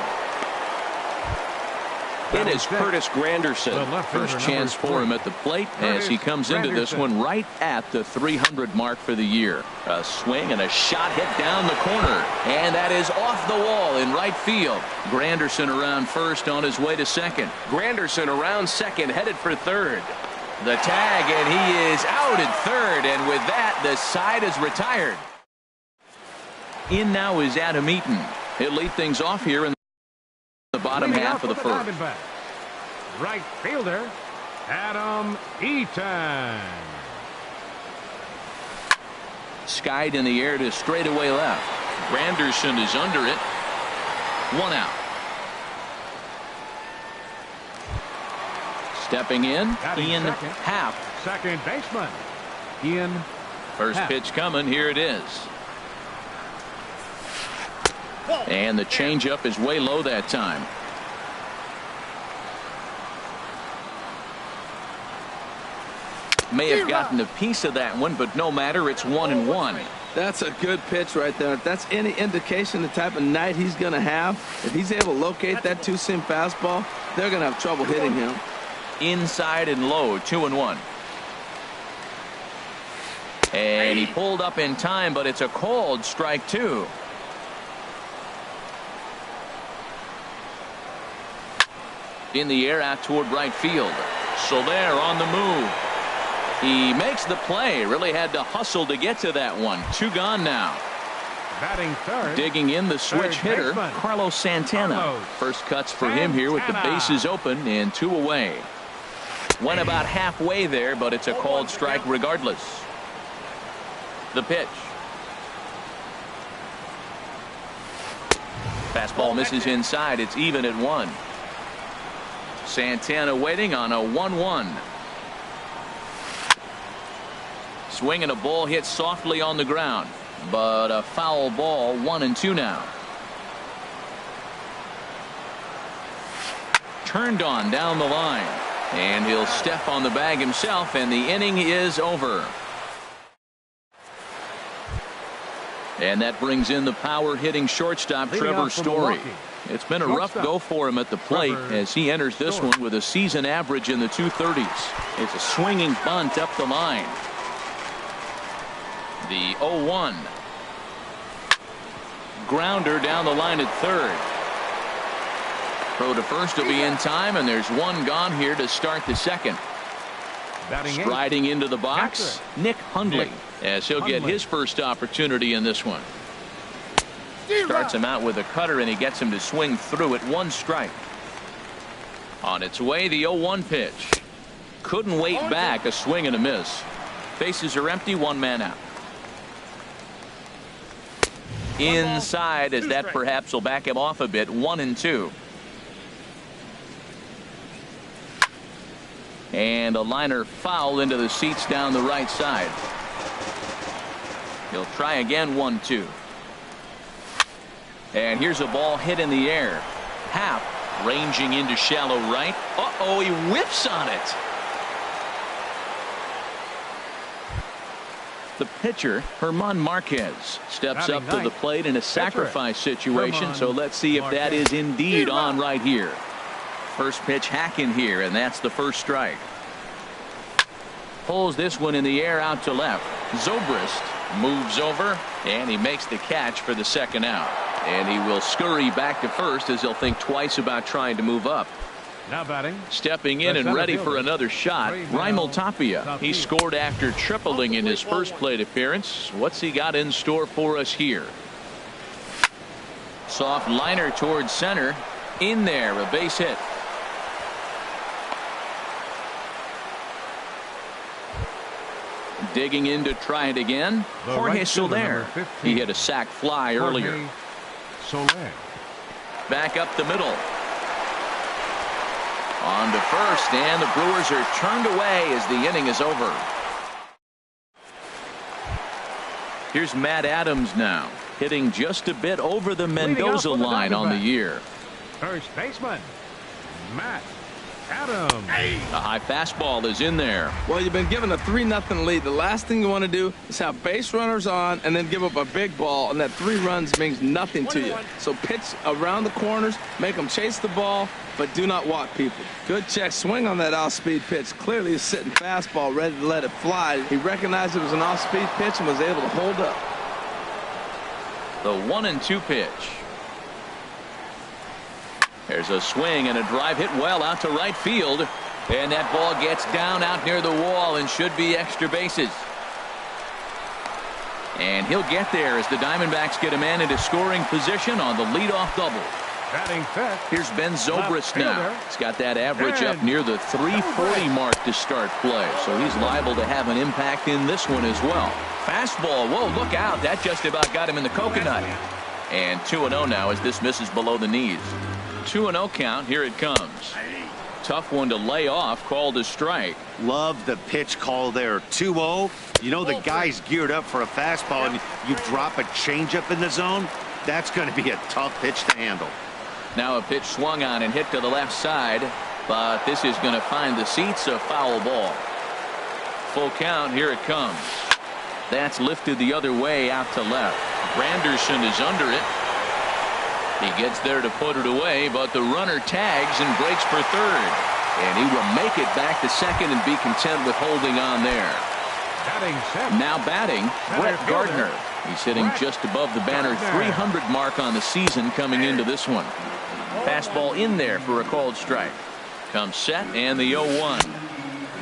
It is Curtis Granderson. First chance for him at the plate as he comes into this one right at the 300 mark for the year. A swing and a shot hit down the corner. And that is off the wall in right field. Granderson around first on his way to second. Granderson around second headed for third. The tag, and he is out at third. And with that, the side is retired. In now is Adam Eaton. He'll lead things off here in the bottom half of the first. Right fielder, Adam Eaton. Skied in the air to straightaway left. Granderson is under it. 1 out. Stepping in, Ian Happ. Second baseman, Ian. First pitch coming. Here it is. And the changeup is way low that time. May have gotten a piece of that one, but no matter, it's 1-1. That's a good pitch right there. If that's any indication the type of night he's going to have, if he's able to locate that 2-seam fastball, they're going to have trouble hitting him. Inside and low, 2-1. And he pulled up in time, but it's a called strike 2. In the air out toward right field. Soler on the move. He makes the play. Really had to hustle to get to that one. 2 gone now. Batting third. Digging in the switch hitter, Carlos Santana. First cuts for him here with the bases open and 2 away. Went about halfway there, but it's a called strike regardless. The pitch. Fastball misses inside. It's even at 1. Santana waiting on a 1-1. Swing and a ball hit softly on the ground, but a foul ball. 1-2 now. turned on down the line. And he'll step on the bag himself, and the inning is over. And that brings in the power-hitting shortstop, Trevor Story. It's been a rough go for him at the plate as he enters this one with a season average in the 230s. It's a swinging bunt up the line. The 0-1. Grounder down the line at third. Throw to first will be in time, and there's one gone here to start the second. Striding into the box, Nick Hundley, as he'll get his first opportunity in this one. Starts him out with a cutter, and he gets him to swing through it. 1 strike. On its way, the 0-1 pitch. Couldn't wait back. A swing and a miss. Bases are empty. 1 man out. Inside, as that perhaps will back him off a bit. 1-2. And a liner foul into the seats down the right side. He'll try again. 1-2. And here's a ball hit in the air. Happ ranging into shallow right. Uh-oh, he whiffs on it. The pitcher, Herman Marquez, steps up to the plate in a sacrifice situation, so let's see if that is indeed on right here. First pitch hacking here, and that's the first strike. Pulls this one in the air out to left. Zobrist moves over, and he makes the catch for the second out. And he will scurry back to first as he'll think twice about trying to move up. Now batting. Stepping in and ready for another shot, Raimel Tapia. He scored after tripling in his first plate appearance. What's he got in store for us here? Soft liner towards center. In there, a base hit. Digging in to try it again. Jorge Soler. He hit a sac fly earlier. Back up the middle. On to first, and the Brewers are turned away as the inning is over. Here's Matt Adams now, hitting just a bit over the Mendoza line on the year. First baseman, Matt Adams. The high fastball is in there. Well, you've been given a 3-0 lead. The last thing you want to do is have base runners on and then give up a big ball, and that 3 runs means nothing to you. So pitch around the corners, make them chase the ball, but do not walk people. Good check swing on that off-speed pitch. Clearly he's sitting fastball ready to let it fly. He recognized it was an off-speed pitch and was able to hold up. The 1-2 pitch. There's a swing and a drive hit well out to right field, and that ball gets down out near the wall and should be extra bases. And he'll get there as the Diamondbacks get a man into scoring position on the leadoff double. Batting fifth. Here's Ben Zobrist now. He's got that average up near the 340 mark to start play, so he's liable to have an impact in this one as well. Fastball, whoa, look out. That just about got him in the coconut. And 2-0 now as this misses below the knees. 2-0 count. Here it comes. Tough one to lay off, called a strike. Love the pitch call there. 2-0. You know the guy's geared up for a fastball, and you drop a changeup in the zone. That's going to be a tough pitch to handle. Now a pitch swung on and hit to the left side, but this is going to find the seats. A foul ball. Full count. Here it comes. That's lifted the other way out to left. Granderson is under it. He gets there to put it away, but the runner tags and breaks for third. And he will make it back to second and be content with holding on there. Now batting, Brett Gardner. He's hitting just above the banner 300 mark on the season coming into this one. Fastball in there for a called strike. Comes set, and the 0-1.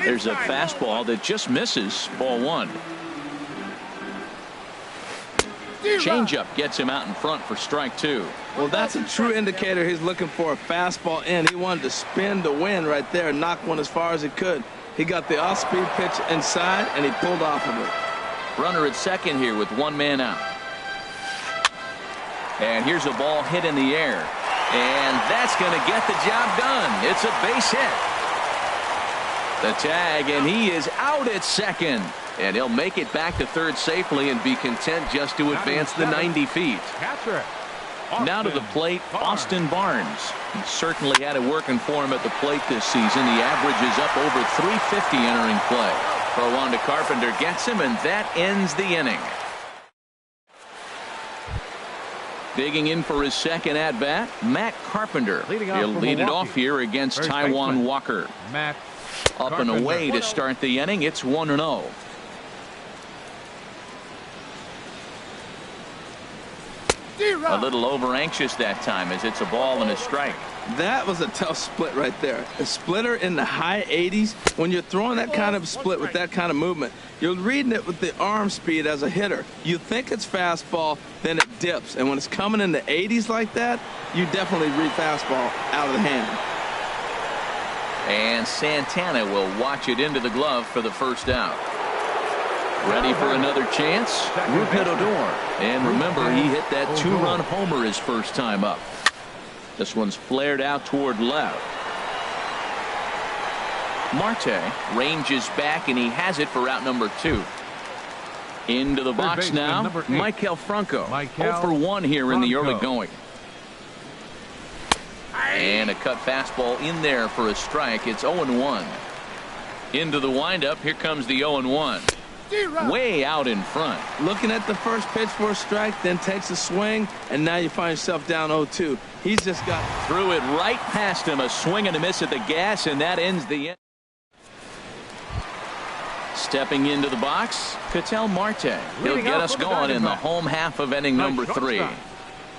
There's a fastball that just misses. Ball 1. Changeup gets him out in front for strike 2. Well, that's a true indicator he's looking for a fastball in. He wanted to spin to win right there and knock one as far as he could. He got the off-speed pitch inside, and he pulled off of it. Runner at second here with 1 man out. And here's a ball hit in the air. And that's going to get the job done. It's a base hit. The tag, and he is out at second. And he'll make it back to third safely and be content just to advance the 90 feet. Now to the plate, Austin Barnes. He certainly had it working for him at the plate this season. The average is up over 350 entering play. Throw on to Carpenter gets him, and that ends the inning. Digging in for his second at-bat, Matt Carpenter. He'll lead it off here against Taijuan Walker. Matt Up and away to start the inning. It's 1-0. A little over anxious that time as it's a ball and a strike. That was a tough split right there. A splitter in the high 80s. When you're throwing that kind of split with that kind of movement, you're reading it with the arm speed as a hitter. You think it's fastball, then it dips. And when it's coming in the 80s like that, you definitely read fastball out of the hand. And Santana will watch it into the glove for the first out. Ready for another chance? Rupert Odor. And remember, he hit that two-run homer his first time up. This one's flared out toward left. Marte ranges back, and he has it for out number 2. Into the box now, Maikel Franco. 0 for 1 here in the early going. And a cut fastball in there for a strike. It's 0-1. Into the windup. Here comes the 0-1. Way out in front. Looking at the first pitch for a strike, then takes a swing, and now you find yourself down 0-2. He's just got threw it right past him. A swing and a miss at the gas, and that ends the inning. Stepping into the box, Ketel Marte. He'll get us going in the home half of inning number 3.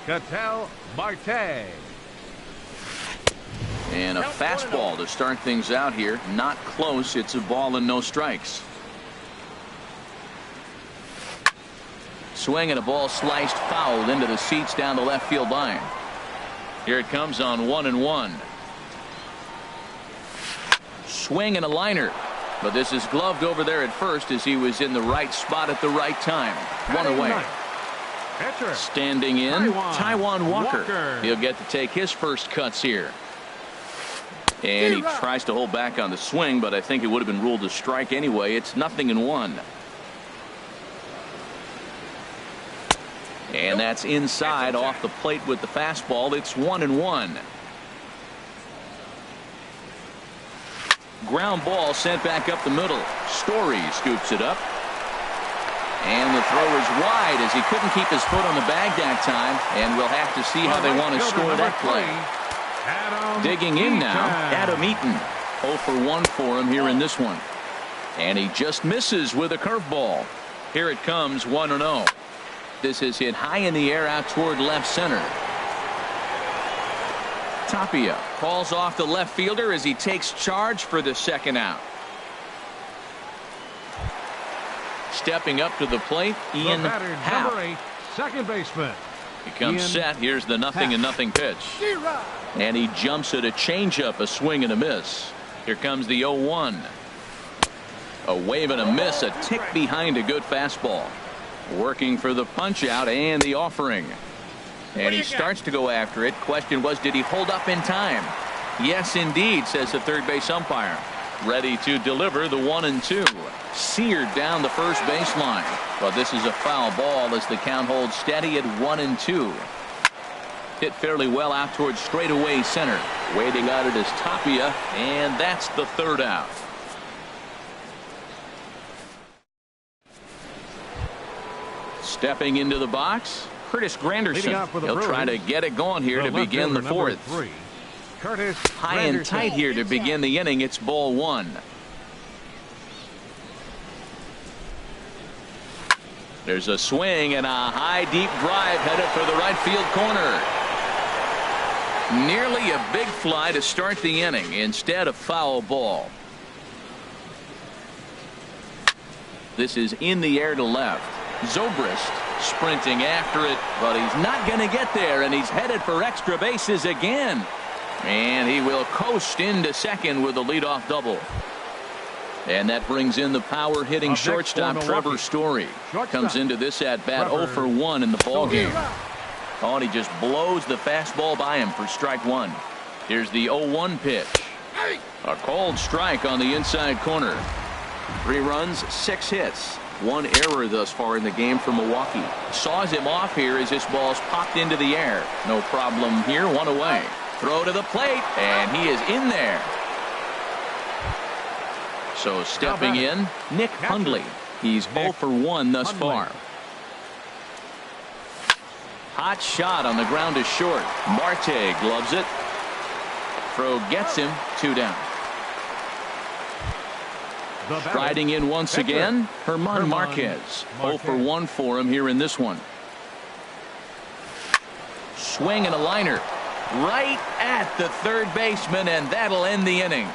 Ketel Marte. And a fastball to start things out here. Not close. It's a ball and no strikes. Swing and a ball sliced foul into the seats down the left field line. Here it comes on 1-1. Swing and a liner. But this is gloved over there at first as he was in the right spot at the right time. One away. Standing in, Taijuan Walker. He'll get to take his first cuts here. And he tries to hold back on the swing, but I think it would have been ruled a strike anyway. It's 0-1. And that's inside off the plate with the fastball. It's 1-1. Ground ball sent back up the middle. Story scoops it up. And the throw is wide as he couldn't keep his foot on the bag that time. And we'll have to see how they want to score that play. Digging in now, Adam Eaton. 0 for 1 for him here in this one. And he just misses with a curveball. Here it comes, 1-0. This is hit high in the air out toward left center. Tapia calls off the left fielder as he takes charge for the second out. Stepping up to the plate, Ian Happ. Second baseman. He comes set. Here's the 0-0 pitch. And he jumps at a changeup, a swing and a miss. Here comes the 0-1. A wave and a miss, a tick behind a good fastball. Working for the punch out and the offering. And he starts to go after it. Question was, did he hold up in time? Yes, indeed, says the third base umpire. Ready to deliver the 1-2. Seared down the first baseline. But this is a foul ball as the count holds steady at 1-2. Hit fairly well out towards straightaway center. Waiting on it is Tapia, and that's the third out. Stepping into the box, Curtis Granderson. He'll try to get it going here to begin the fourth. High and tight here to begin the inning. It's ball 1. There's a swing and a high deep drive headed for the right field corner. Nearly a big fly to start the inning. Instead, a foul ball. This is in the air to left. Zobrist sprinting after it, but he's not going to get there, and he's headed for extra bases again. And he will coast into second with a leadoff double. And that brings in the power hitting shortstop Trevor Story. Comes into this at bat 0 for 1 in the ball game. Oh, and he just blows the fastball by him for strike 1. Here's the 0-1 pitch. A cold strike on the inside corner. 3 runs, 6 hits. One error thus far in the game for Milwaukee. Saws him off here as this ball's popped into the air. No problem here. One away. Throw to the plate, and he is in there. So stepping in, Nick Hundley. He's 0 for 1 thus far. Hot shot on the ground is short. Marte gloves it. Throw gets him. 2 down. Striding in once again, German Marquez. 0 for 1 for him here in this one. Swing and a liner. Right at the third baseman, and that'll end the inning.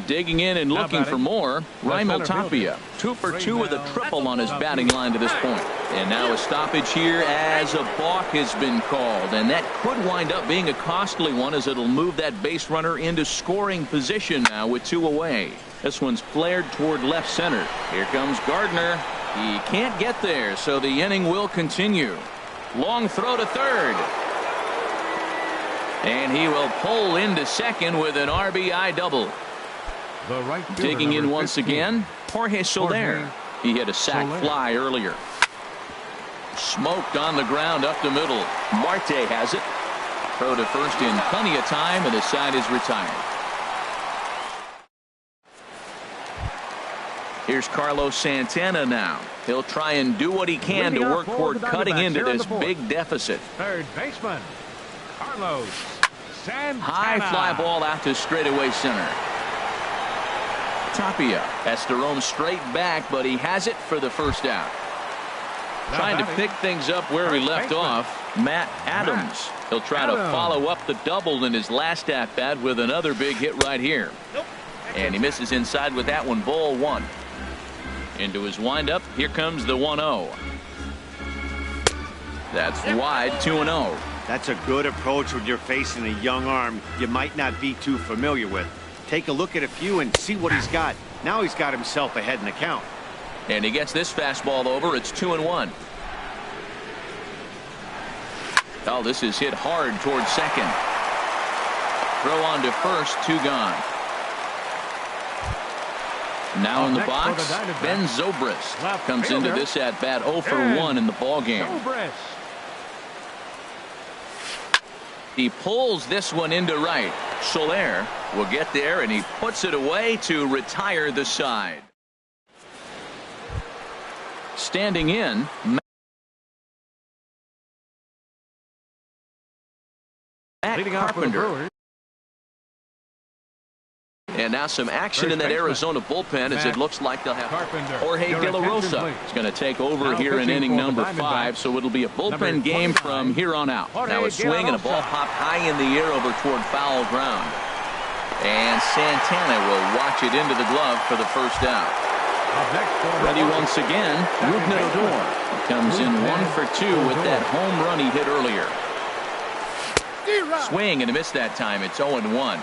Digging in and looking for more, Raimel Tapia. 2 for 2 with a triple on his batting line to this point. And now a stoppage here as a balk has been called. And that could wind up being a costly one, as it'll move that base runner into scoring position now with 2 away. This one's flared toward left center. Here comes Gardner. He can't get there, so the inning will continue. Long throw to third. And he will pull into second with an RBI double. The right digging in once 15. again, Jorge Soler. He hit a sac fly earlier. Smoked on the ground up the middle. Marte has it. Throw to first in plenty of time, and the side is retired. Here's Carlos Santana now. He'll try and do what he can to work toward cutting into this big deficit. Third baseman, Carlos Santana. High fly ball out to straightaway center. Tapia has to roam straight back, but he has it for the first out. Trying to pick things up where he left off, Matt Adams. He'll try to follow up the double in his last at-bat with another big hit right here. And he misses inside with that one. Ball 1. Into his windup. Here comes the 1-0. That's wide. 2-0. That's a good approach when you're facing a young arm you might not be too familiar with. Take a look at a few and see what he's got. Now he's got himself ahead in the count. And he gets this fastball over. It's 2-1. Oh, this is hit hard towards second. Throw on to first. 2 gone. Now in the box, Ben Zobrist comes into this at bat 0 for 1 in the ball game. He pulls this one into right. Soler will get there, and he puts it away to retire the side. Standing in, Matt Carpenter. And now some action in that Arizona bullpen, as it looks like they'll have Jorge De La Rosa is going to take over here in inning number 5, so it'll be a bullpen game from here on out. Now a swing and a ball popped high in the air over toward foul ground. And Santana will watch it into the glove for the first out. Ready once again, Rougned Odor. He comes in 1 for 2 with that home run he hit earlier. Swing and a miss that time. It's 0-1.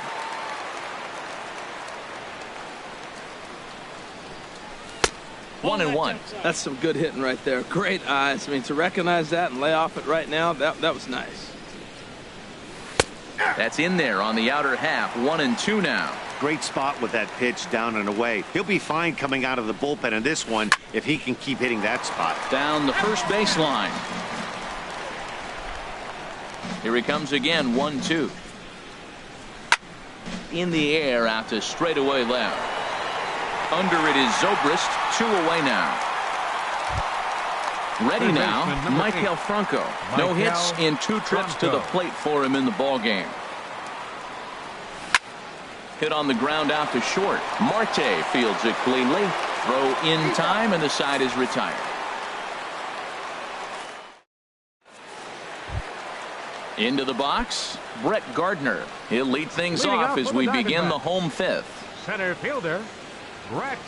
One and one. That's some good hitting right there. Great eyes. I mean, to recognize that and lay off it right now, that was nice. That's in there on the outer half. 1-2 now. Great spot with that pitch down and away. He'll be fine coming out of the bullpen in this one if he can keep hitting that spot. Down the first baseline. Here he comes again. 1-2. In the air out to straightaway left. Under it is Zobrist. 2 away now. Ready now, Maikel Franco. No hits in 2 trips to the plate for him in the ball game. Hit on the ground out to short. Marte fields it cleanly. Throw in time, and the side is retired. Into the box, Brett Gardner. He'll lead things off as we begin the home 5th. Center fielder, Brett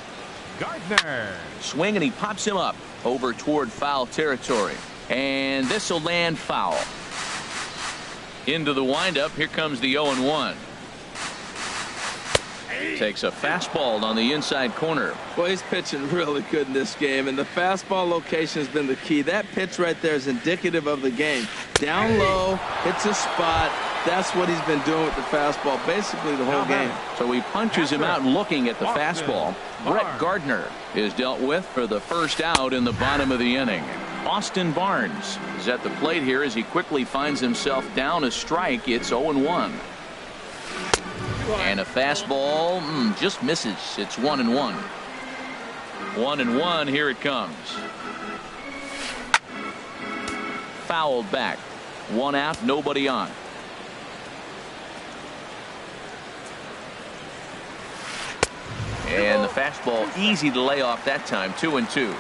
Gardner. Swing, and he pops him up over toward foul territory. And this will land foul. Into the windup. Here comes the 0-1. Takes a fastball on the inside corner. Well, he's pitching really good in this game, and the fastball location has been the key. That pitch right there is indicative of the game. Down low, hits a spot. That's what he's been doing with the fastball basically the whole game. So he punches him out looking at the fastball. Brett Gardner is dealt with for the first out in the bottom of the inning. Austin Barnes is at the plate here as he quickly finds himself down a strike. It's 0-1. And a fastball just misses. It's 1-1. 1-1. Here it comes. Fouled back. 1 out, nobody on. And the fastball easy to lay off that time. 2-2.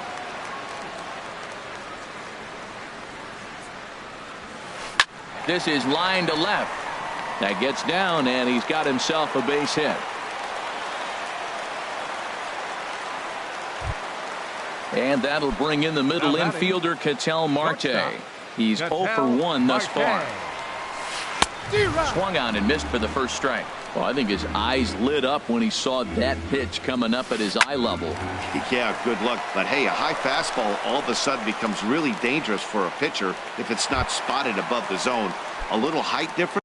This is line to left. That gets down, and he's got himself a base hit. And that'll bring in the middle infielder, Ketel Marte. He's 0 for 1 thus far. Swung on and missed for the first strike. Well, I think his eyes lit up when he saw that pitch coming up at his eye level. Yeah, good luck. But hey, a high fastball all of a sudden becomes really dangerous for a pitcher if it's not spotted above the zone. A little height difference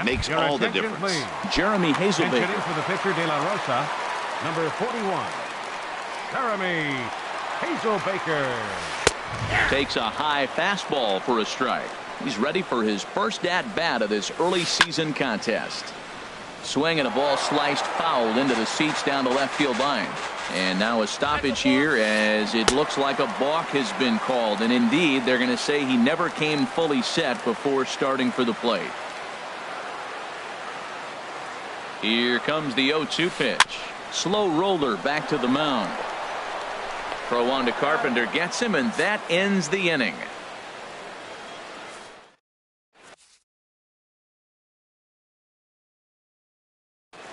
makes all the difference. Jeremy Hazelbaker. For the pitcher, De La Rosa, number 41. Jeremy Hazelbaker. Takes a high fastball for a strike. He's ready for his first at-bat of this early season contest. Swing and a ball sliced foul into the seats down the left field line. And now a stoppage here as it looks like a balk has been called. And indeed, they're going to say he never came fully set before starting for the plate. Here comes the 0-2 pitch. Slow roller back to the mound. Throw on to Carpenter, gets him, and that ends the inning.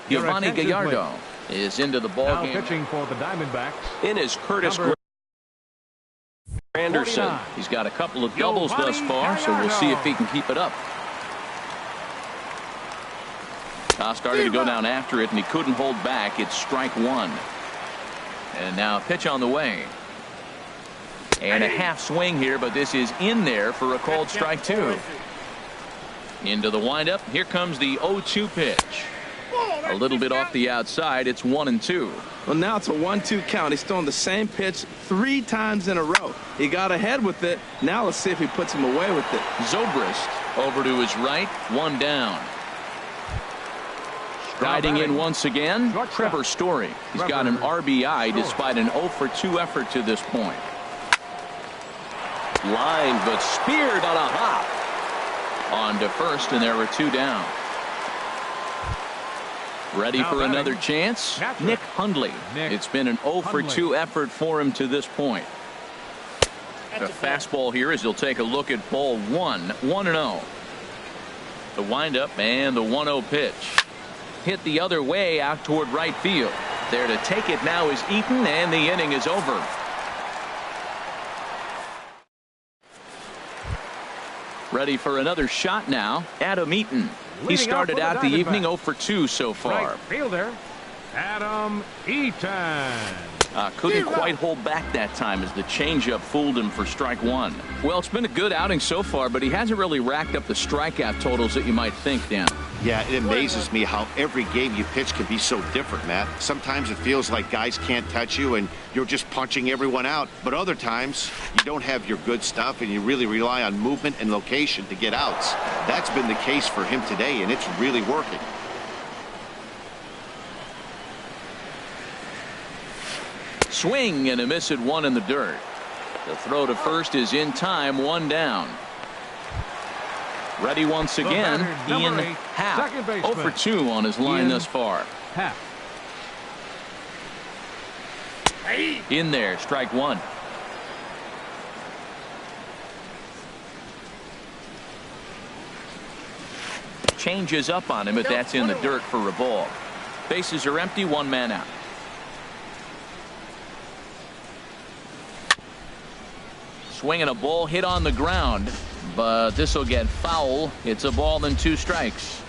Giovanni Gallardo is into the ball game. Pitching for the Diamondbacks. In is Curtis Anderson. He's got a couple of doubles thus far, so we'll see if he can keep it up. Started to go down after it, and he couldn't hold back. It's strike 1. And now a pitch on the way. And a half swing here, but this is in there for a called strike 2. Into the windup. Here comes the 0-2 pitch. A little bit off the outside. It's 1-2. Well, now it's a 1-2 count. He's throwing the same pitch 3 times in a row. He got ahead with it. Now let's see if he puts him away with it. Zobrist over to his right. 1 down. Riding in once again, Trevor Story. He's got an RBI despite an 0 for 2 effort to this point. Line, but speared on a hop. On to first, and there were 2 down. Ready for another chance? Nick Hundley. It's been an 0 for 2 effort for him to this point. The fastball here as he'll take a look at ball 1. 1-0. The windup and the 1-0 pitch. Hit the other way out toward right field. There to take it now is Eaton, and the inning is over. Ready for another shot now. Adam Eaton. He started out the evening 0 for 2 so far. Right fielder, Adam Eaton. Couldn't quite hold back that time as the changeup fooled him for strike 1. Well, it's been a good outing so far, but he hasn't really racked up the strikeout totals that you might think, Dan. Yeah, it amazes me how every game you pitch can be so different, Matt. Sometimes it feels like guys can't touch you and you're just punching everyone out. But other times you don't have your good stuff and you really rely on movement and location to get outs. That's been the case for him today, and it's really working. Swing and a miss at 1 in the dirt. The throw to first is in time. 1 down. Ready once again. Ian Happ. 0 for 2 on his line thus far. Happ. In there, strike 1. Changes up on him, but that's in the dirt for a ball. Bases are empty, 1 man out. Swinging a ball hit on the ground, but this will get foul. It's a ball and 2 strikes.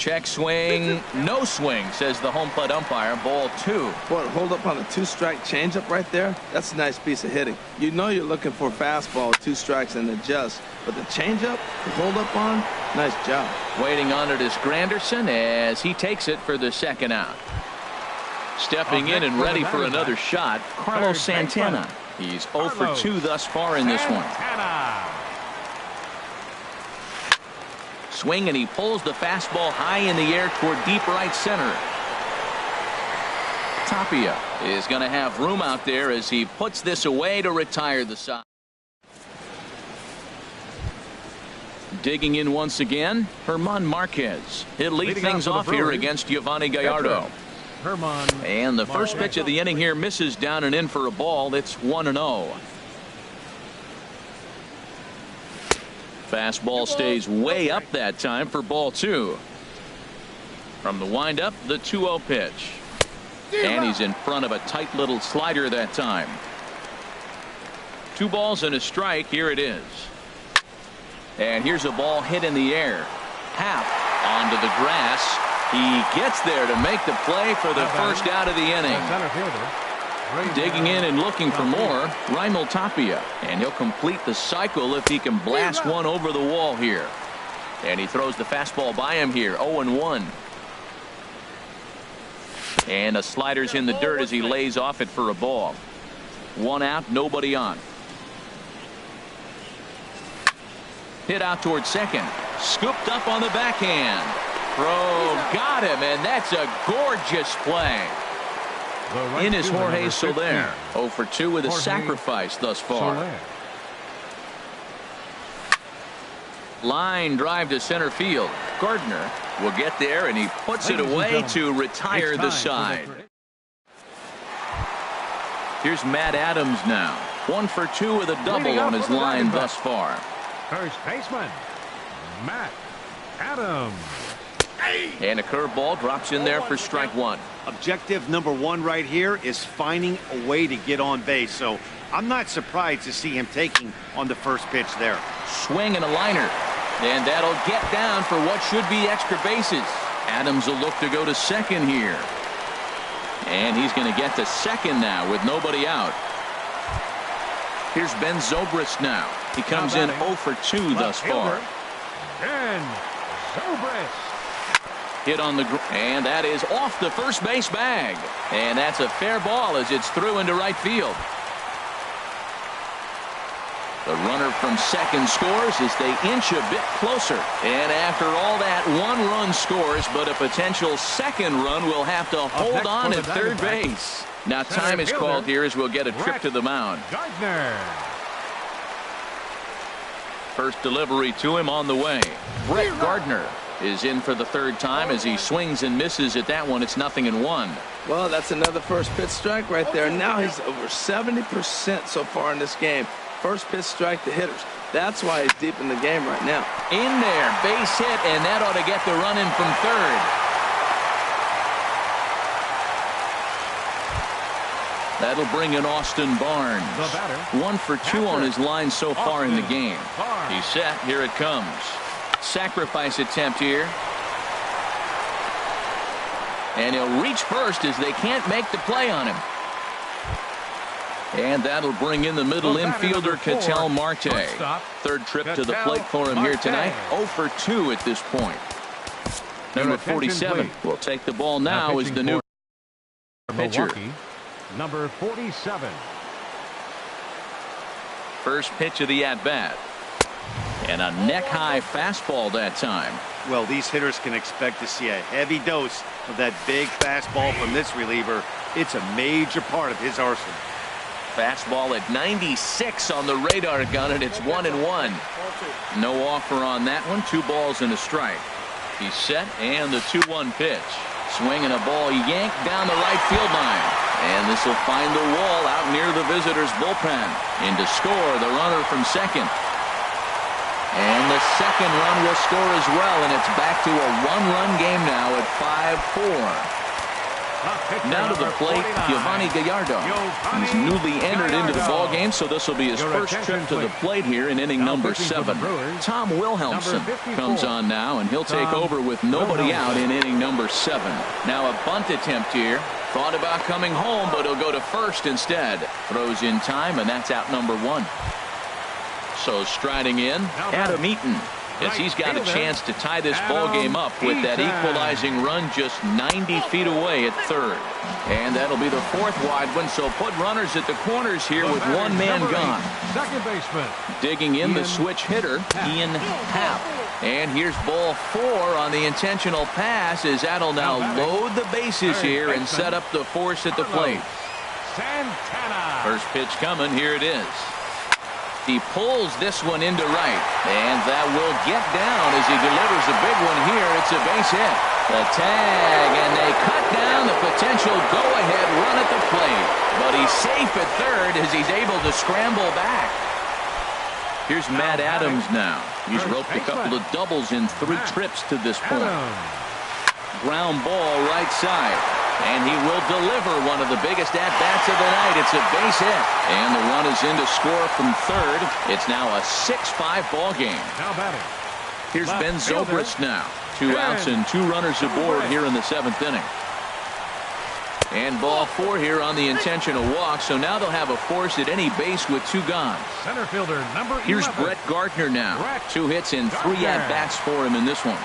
Check swing, no swing, says the home plate umpire. Ball 2. Boy, hold up on a 2-strike changeup right there. That's a nice piece of hitting. You know you're looking for a fastball with 2 strikes and adjust. But the changeup, the hold up on, nice job. Waiting on it is Granderson as he takes it for the second out. Stepping in and ready for another shot, Carlos Santana. He's 0 for 2 thus far in this one. Swing, and he pulls the fastball high in the air toward deep right center. Tapia is going to have room out there as he puts this away to retire the side. Digging in once again, German Marquez. He'll lead things off here against Giovanni Gallardo. And the first pitch of the inning here misses down and in for a ball. It's 1-0. Fastball stays way up that time for ball 2. From the windup, the 2-0 pitch. And he's in front of a tight little slider that time. 2 balls and a strike. Here it is. And here's a ball hit in the air. Happ onto the grass. He gets there to make the play for the first out of the inning. Digging in and looking for more, Raimel Tapia. And he'll complete the cycle if he can blast one over the wall here. And he throws the fastball by him here, 0-1. And the slider's in the dirt as he lays off it for a ball. 1 out, nobody on. Hit out towards second. Scooped up on the backhand. Throw got him, and that's a gorgeous play. In is Jorge Soler. 0 for 2 with a sacrifice thus far. Line drive to center field. Gardner will get there, and he puts it away to retire the side. Here's Matt Adams now. 1 for 2 with a double on his line thus far. First baseman, Matt Adams. And a curveball drops in there for strike 1. Objective number 1 right here is finding a way to get on base. So I'm not surprised to see him taking on the first pitch there. Swing and a liner. And that'll get down for what should be extra bases. Adams will look to go to second here. And he's going to get to second now with nobody out. Here's Ben Zobrist now. He comes in 0 for 2 thus far. Ben Zobrist. Hit on the and that is off the first base bag. And that's a fair ball as it's through into right field. The runner from second scores as they inch a bit closer. And after all that, 1 run scores, but a potential second run will have to hold on at third base. Now time is called here as we'll get a trip to the mound. Gardner. First delivery to him on the way. Brett Gardner is in for the 3rd time as he swings and misses at that one. It's 0-1. Well, that's another first pitch strike right there. Now he's over 70% so far in this game. First pitch strike to hitters. That's why he's deep in the game right now. In there, base hit, and that ought to get the run in from third. That'll bring in Austin Barnes. 1 for 2 on his line so far in the game. He's set. Here it comes. Sacrifice attempt here. And he'll reach first as they can't make the play on him. And that'll bring in the middle infielder, Ketel Marte. 3rd trip to the plate for him here tonight. 0 for 2 at this point. Number 47 will take the ball now as the new pitcher. Number 47. First pitch of the at-bat. And a neck-high fastball that time. Well, these hitters can expect to see a heavy dose of that big fastball from this reliever. It's a major part of his arsenal. Fastball at 96 on the radar gun, and it's 1-1. No offer on that one. 2 balls and a strike. He's set, and the 2-1 pitch. Swinging a ball yanked down the right field line. And this will find the wall out near the visitors' bullpen. In to score, the runner from second. And the second run will score as well, and it's back to a 1-run game now at 5-4. Now to the plate, Giovanni Gallardo. He's newly entered into the ballgame, so this will be his first trip to the plate here in inning number 7. Tom Wilhelmsen comes on now, and he'll take over with nobody out in inning number 7. Now a bunt attempt here. Thought about coming home, but he'll go to first instead. Throws in time, and that's out number 1. So striding in, Adam Eaton, as he's got a chance to tie this ball game up with that equalizing run just 90 feet away at third. And that'll be the 4th wide one, so put runners at the corners here with one man gone. Second baseman. Digging in the switch hitter, Ian Happ. And here's ball 4 on the intentional pass as that'll now load the bases here and set up the force at the plate. Santana. First pitch coming, here it is. He pulls this one into right, and that will get down as he delivers a big one here. It's a base hit. The tag, and they cut down the potential go-ahead run at the plate. But he's safe at third as he's able to scramble back. Here's Matt Adams now. He's roped a couple of doubles in 3 trips to this point. Ground ball right side. And he will deliver one of the biggest at-bats of the night. It's a base hit. And the run is in to score from third. It's now a 6-5 ball game. Now batting. Here's Ben Zobrist now. 2 outs and 2 runners aboard here in the 7th inning. And ball 4 here on the intentional walk. So now they'll have a force at any base with 2 gone. Center fielder number 11. Here's Brett Gardner now. 2 hits and 3 at-bats for him in this one.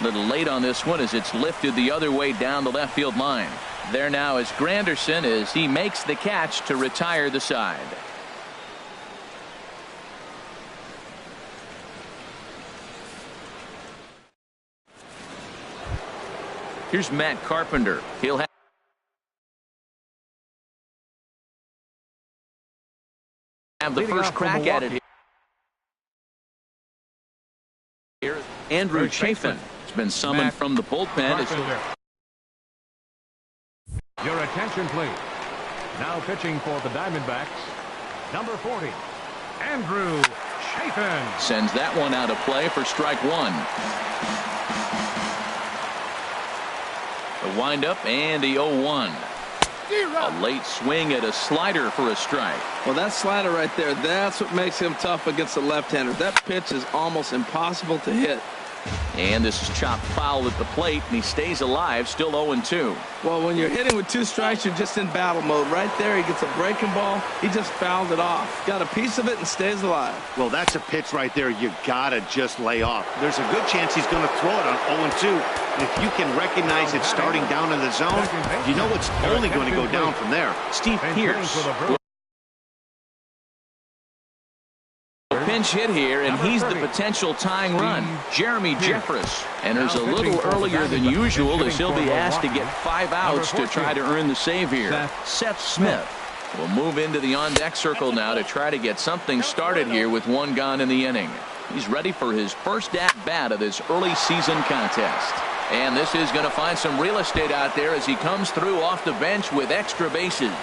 Little late on this one as it's lifted the other way down the left field line. There now is Granderson as he makes the catch to retire the side. Here's Matt Carpenter. He'll have the first crack at it here. Andrew Chafin has been summoned from the bullpen. Your attention, please. Now pitching for the Diamondbacks, number 40, Andrew Chafin. Sends that one out of play for strike 1. The windup and the 0-1. A late swing at a slider for a strike. Well, that slider right there, that's what makes him tough against the left-hander. That pitch is almost impossible to hit. And this is chopped foul at the plate, and he stays alive, still 0-2. Well, when you're hitting with 2 strikes, you're just in battle mode. Right there, he gets a breaking ball. He just fouled it off. Got a piece of it and stays alive. Well, that's a pitch right there you gotta just lay off. There's a good chance he's going to throw it on 0-2. And if you can recognize it starting down in the zone, you know it's only going to go down from there. Steve Pierce. Pinch hit here, and he's the potential tying run. Jeremy Jeffress enters a little earlier than usual as he'll be asked to get 5 outs to try to earn the save here. Seth Smith will move into the on-deck circle now to try to get something started here with 1 gone in the inning. He's ready for his first at-bat of this early season contest. And this is going to find some real estate out there as he comes through off the bench with extra bases.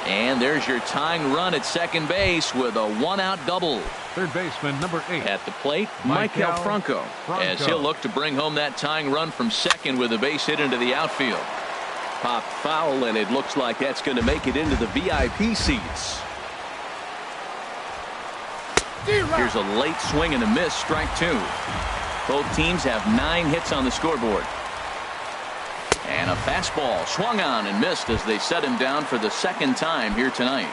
And there's your tying run at second base with a 1-out double. Third baseman number 8. At the plate, Michael Franco, as he'll look to bring home that tying run from second with a base hit into the outfield. Popped foul, and it looks like that's going to make it into the VIP seats. Here's a late swing and a miss, strike 2. Both teams have 9 hits on the scoreboard. And a fastball swung on and missed as they set him down for the 2nd time here tonight.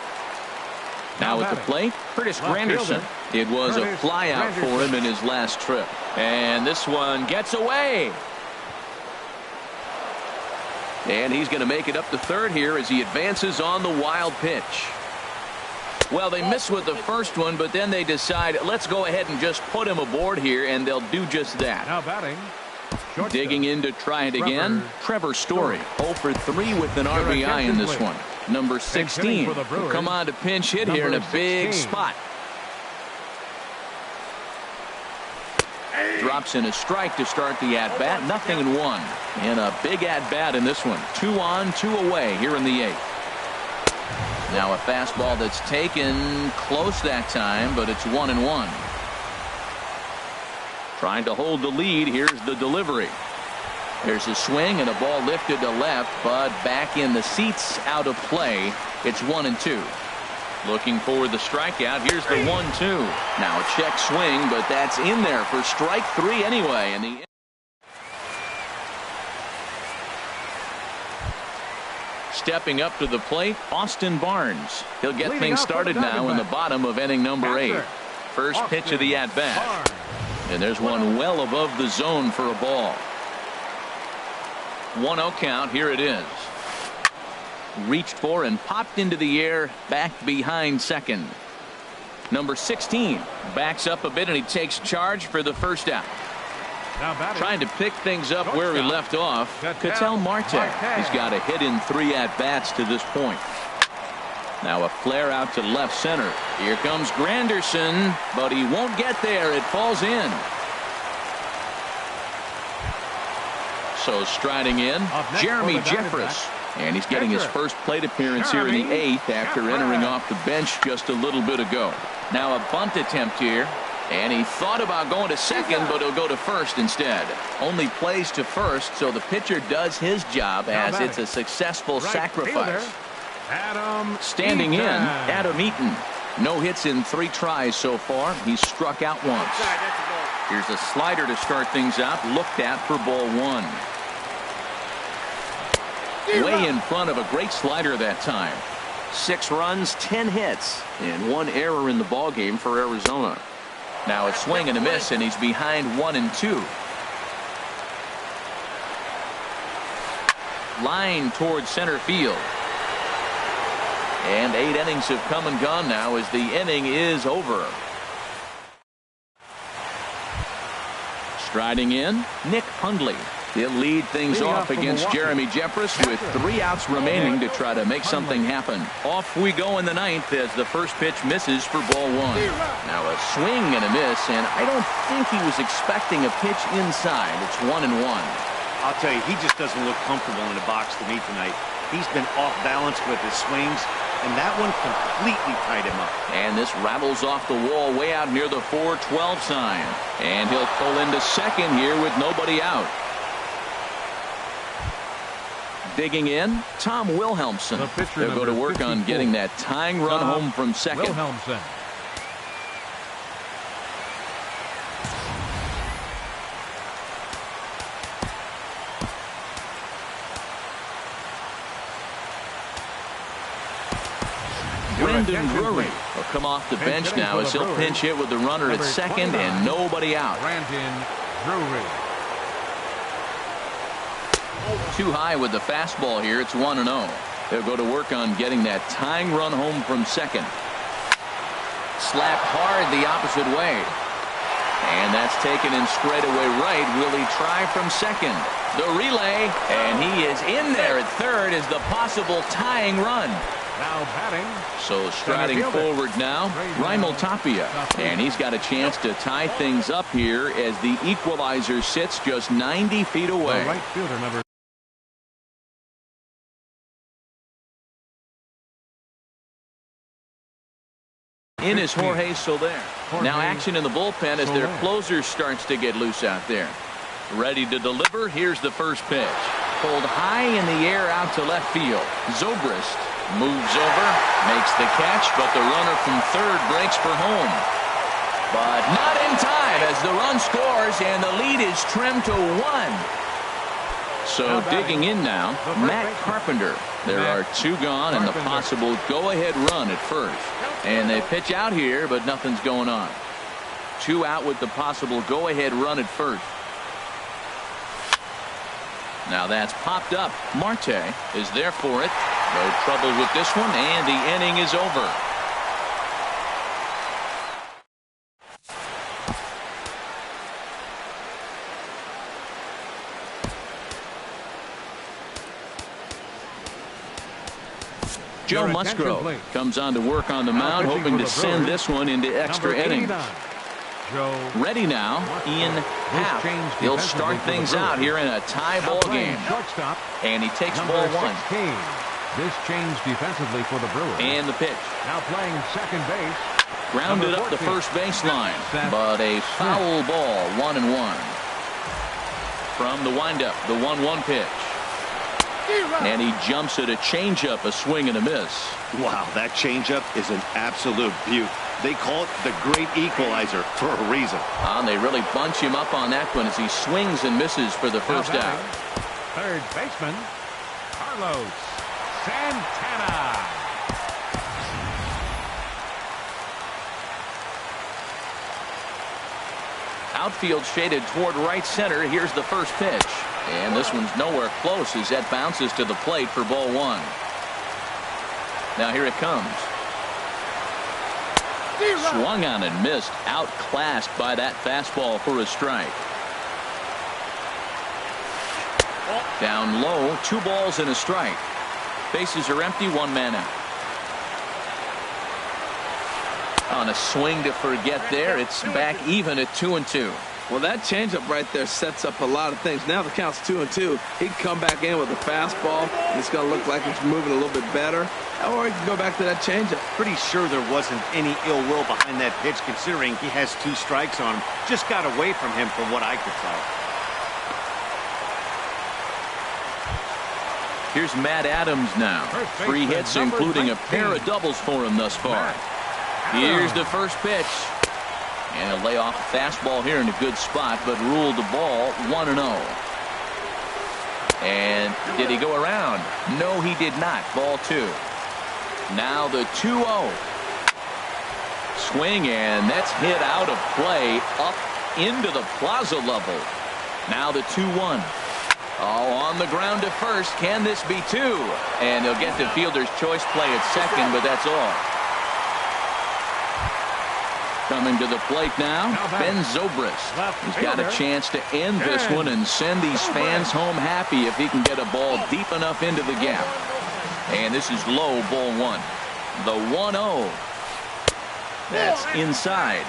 Now at the plate, Curtis Granderson. It was a flyout for him in his last trip. And this one gets away. And he's going to make it up to third here as he advances on the wild pitch. Well, they miss with the first one, but then they decide, let's go ahead and just put him aboard here, and they'll do just that. Now batting. Digging in to try it again, Trevor Story. 0 for 3 with an RBI in this one. Number 16 will come on to pinch hit here in a big spot. Drops in a strike to start the at-bat. 0-1. And a big at-bat in this one. 2 on, 2 away here in the 8th. Now a fastball that's taken close that time, but it's 1-1. Trying to hold the lead. Here's the delivery. There's a swing and a ball lifted to left, but back in the seats, out of play. It's 1-2. Looking for the strikeout. Here's the 1-2. Now a check swing, but that's in there for strike 3 anyway. And stepping up to the plate, Austin Barnes. He'll get things started now in the bottom of inning number 8. First pitch of the at-bat. And there's one well above the zone for a ball. 1-0 count. Here it is. Reached for and popped into the air, back behind second. Number 16 backs up a bit, and he takes charge for the first out. Trying to pick things up where he left off, Ketel Marte. He's got a hit in 3 at-bats to this point. Now a flare out to left center. Here comes Granderson, but he won't get there. It falls in. So striding in, Jeremy Jeffress. And he's getting his first plate appearance here in the 8th after entering off the bench just a little bit ago. Now a bunt attempt here. And he thought about going to second, but he'll go to first instead. Only plays to first, so the pitcher does his job as it's a successful sacrifice. Standing in, Adam Eaton. No hits in 3 tries so far. He's struck out once. Here's a slider to start things out, looked at for ball 1. Way in front of a great slider that time. 6 runs, 10 hits, and 1 error in the ballgame for Arizona. Now a swing and a miss, and he's behind 1-2. Line towards center field. And 8 innings have come and gone now as the inning is over. Striding in, Nick Hundley. He'll lead things off against Jeremy Jeffress with 3 outs remaining to try to make something happen. Off we go in the 9th as the first pitch misses for ball 1. Now a swing and a miss, and I don't think he was expecting a pitch inside. It's 1-1. I'll tell you, he just doesn't look comfortable in the box to me tonight. He's been off balance with his swings, and that one completely tied him up. And this rattles off the wall way out near the 4-12 sign. And he'll pull into second here with nobody out. Digging in, Tom Wilhelmsen. They'll go to work on getting that tying run home from second. Wilhelmsen. Brendan Drury will come off the bench now as he'll pinch hit with the runner at second and nobody out. Brendan Drury. Too high with the fastball here. It's 1-0. They'll go to work on getting that tying run home from second. Slapped hard the opposite way. And that's taken in straightaway right. Will he try from second? The relay, and he is in there at third as the possible tying run. Now batting. So striding forward now, Raimel Tapia. And he's got a chance to tie things up here as the equalizer sits just 90 feet away. Right fielder number. In is Jorge Soler. Now action in the bullpen as their closer starts to get loose out there. Ready to deliver. Here's the first pitch. Pulled high in the air out to left field. Zobrist moves over, makes the catch, but the runner from third breaks for home. But not in time as the run scores and the lead is trimmed to 1. So digging in now, Matt Carpenter. There are 2 gone and the possible go-ahead run at first. And they pitch out here, but nothing's going on. 2 out with the possible go-ahead run at first. Now that's popped up. Marte is there for it. No trouble with this one, and the inning is over. Joe Musgrove comes on to work on the mound, hoping to send this one into extra innings. Ready now, Ian Happ. He'll start things out here in a tie ball game. And he takes ball 1. This change defensively for the Brewers. And the pitch. Now playing second base, Grounded up the first baseline, but a foul ball, 1-1. From the windup, the 1-1 pitch. And he jumps at a changeup, a swing and a miss. Wow, that changeup is an absolute beaut. They call it the great equalizer for a reason. And they really bunch him up on that one as he swings and misses for the first out. Third baseman, Carlos Santana. Outfield shaded toward right center. Here's the first pitch. And this one's nowhere close as that bounces to the plate for ball 1. Now here it comes. Swung on and missed. Outclassed by that fastball for a strike. Down low, 2 balls and a strike. Bases are empty, 1 man out. On a swing to forget there, it's back even at 2-2. Well, that changeup right there sets up a lot of things. Now the count's 2-2. He'd come back in with a fastball, and it's going to look like it's moving a little bit better. Or he can go back to that changeup. Pretty sure there wasn't any ill will behind that pitch, considering he has 2 strikes on him. Just got away from him from what I could tell. Here's Matt Adams now. 3 hits, including a pair of doubles for him thus far. Here's the first pitch. And he'll lay off a fastball here in a good spot, but ruled the ball 1-0. And did he go around? No, he did not. Ball 2. Now the 2-0. Swing, and that's hit out of play up into the plaza level. Now the 2-1. Oh, on the ground to first. Can this be 2? And he'll get the fielder's choice play at second, but that's all. Coming to the plate now, Ben Zobrist. He's got a chance to end this one and send these fans home happy if he can get a ball deep enough into the gap. And this is low, ball 1. The 1-0. That's inside.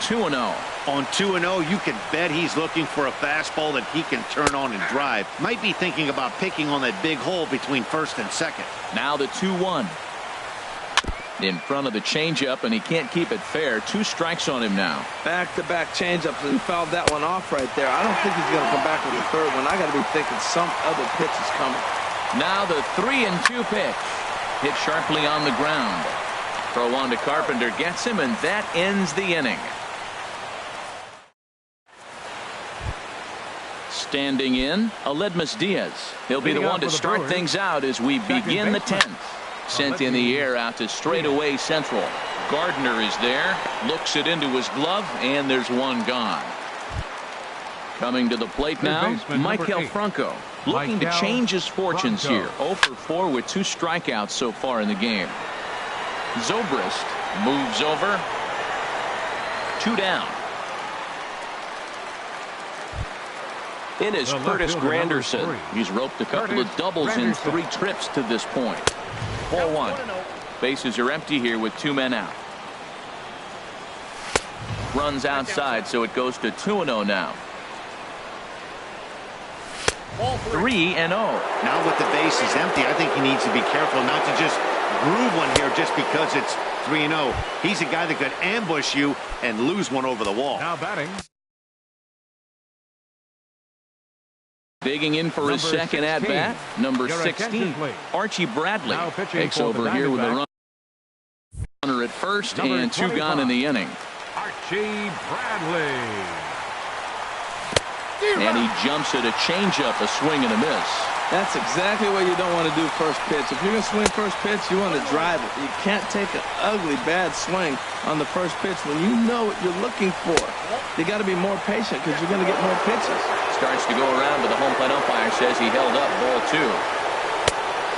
2-0. On 2-0, you can bet he's looking for a fastball that he can turn on and drive. Might be thinking about picking on that big hole between first and second. Now the 2-1. In front of the changeup, and he can't keep it fair. 2 strikes on him now. Back-to-back changeups, and he fouled that one off right there. I don't think he's going to come back with the third one. I got to be thinking some other pitch is coming. Now the 3-2 pitch. Hit sharply on the ground. Throw on to Carpenter gets him, and that ends the inning. Standing in, Aledmus Diaz. He'll be the one to start things out as we begin the 10th. Sent in the air out to straightaway central. Gardner is there, looks it into his glove, and there's 1 gone. Coming to the plate now, Michael Franco. Looking to change his fortunes here. 0 for 4 with 2 strikeouts so far in the game. Zobrist moves over. 2 down. In is Curtis Granderson. He's roped a couple of doubles in 3 trips to this point. Ball 1. Bases are empty here with 2 men out. Runs outside, so it goes to 2-0 now. 3-0. Now with the bases empty, I think he needs to be careful not to just groove one here just because it's 3-0. He's a guy that could ambush you and lose one over the wall. Now batting. Digging in for his second at-bat, number 16, Archie Bradley takes over here with a runner at first and 2 gone in the inning. Archie Bradley. And he jumps at a changeup, a swing and a miss. That's exactly what you don't want to do first pitch. If you're going to swing first pitch, you want to drive it. You can't take an ugly, bad swing on the first pitch when you know what you're looking for. You got to be more patient because you're going to get more pitches. Starts to go around, but the home plate umpire says he held up ball 2.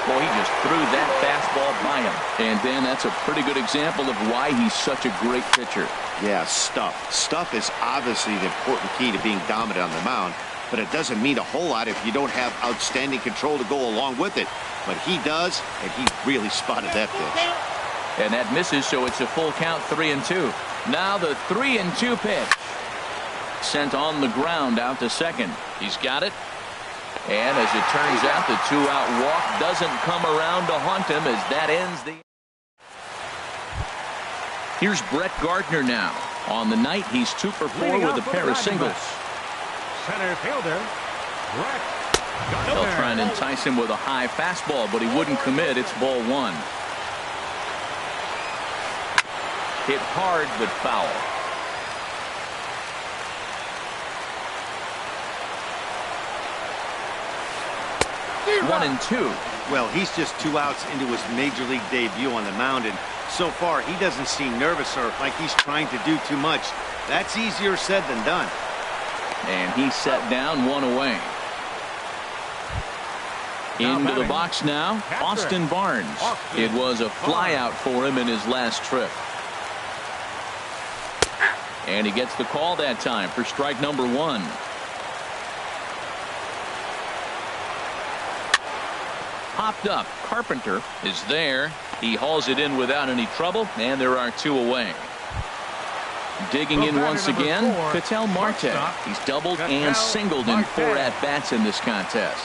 Boy, he just threw that fastball by him. And then that's a pretty good example of why he's such a great pitcher. Yeah, stuff. Stuff is obviously the important key to being dominant on the mound, but it doesn't mean a whole lot if you don't have outstanding control to go along with it. But he does, and he really spotted that pitch. And that misses, so it's a full count, 3-2. Now the 3-2 pitch. Sent on the ground out to second. He's got it. And as it turns out, the 2-out walk doesn't come around to haunt him as that ends the... Here's Brett Gardner now. On the night, he's 2 for 4 with a pair of singles. Center fielder, Brett Gardner. They'll try and entice him with a high fastball, but he wouldn't commit. It's ball 1. Hit hard, but foul. One and 2. Well, he's just 2 outs into his major league debut on the mound, and so far he doesn't seem nervous or like he's trying to do too much. That's easier said than done. And he's set down, 1 away. Into the box now, Austin Barnes. It was a flyout for him in his last trip. And he gets the call that time for strike number 1. Popped up. Carpenter is there. He hauls it in without any trouble, and there are 2 away. Digging in once again, Ketel Marte. He's doubled and singled in 4 at-bats in this contest.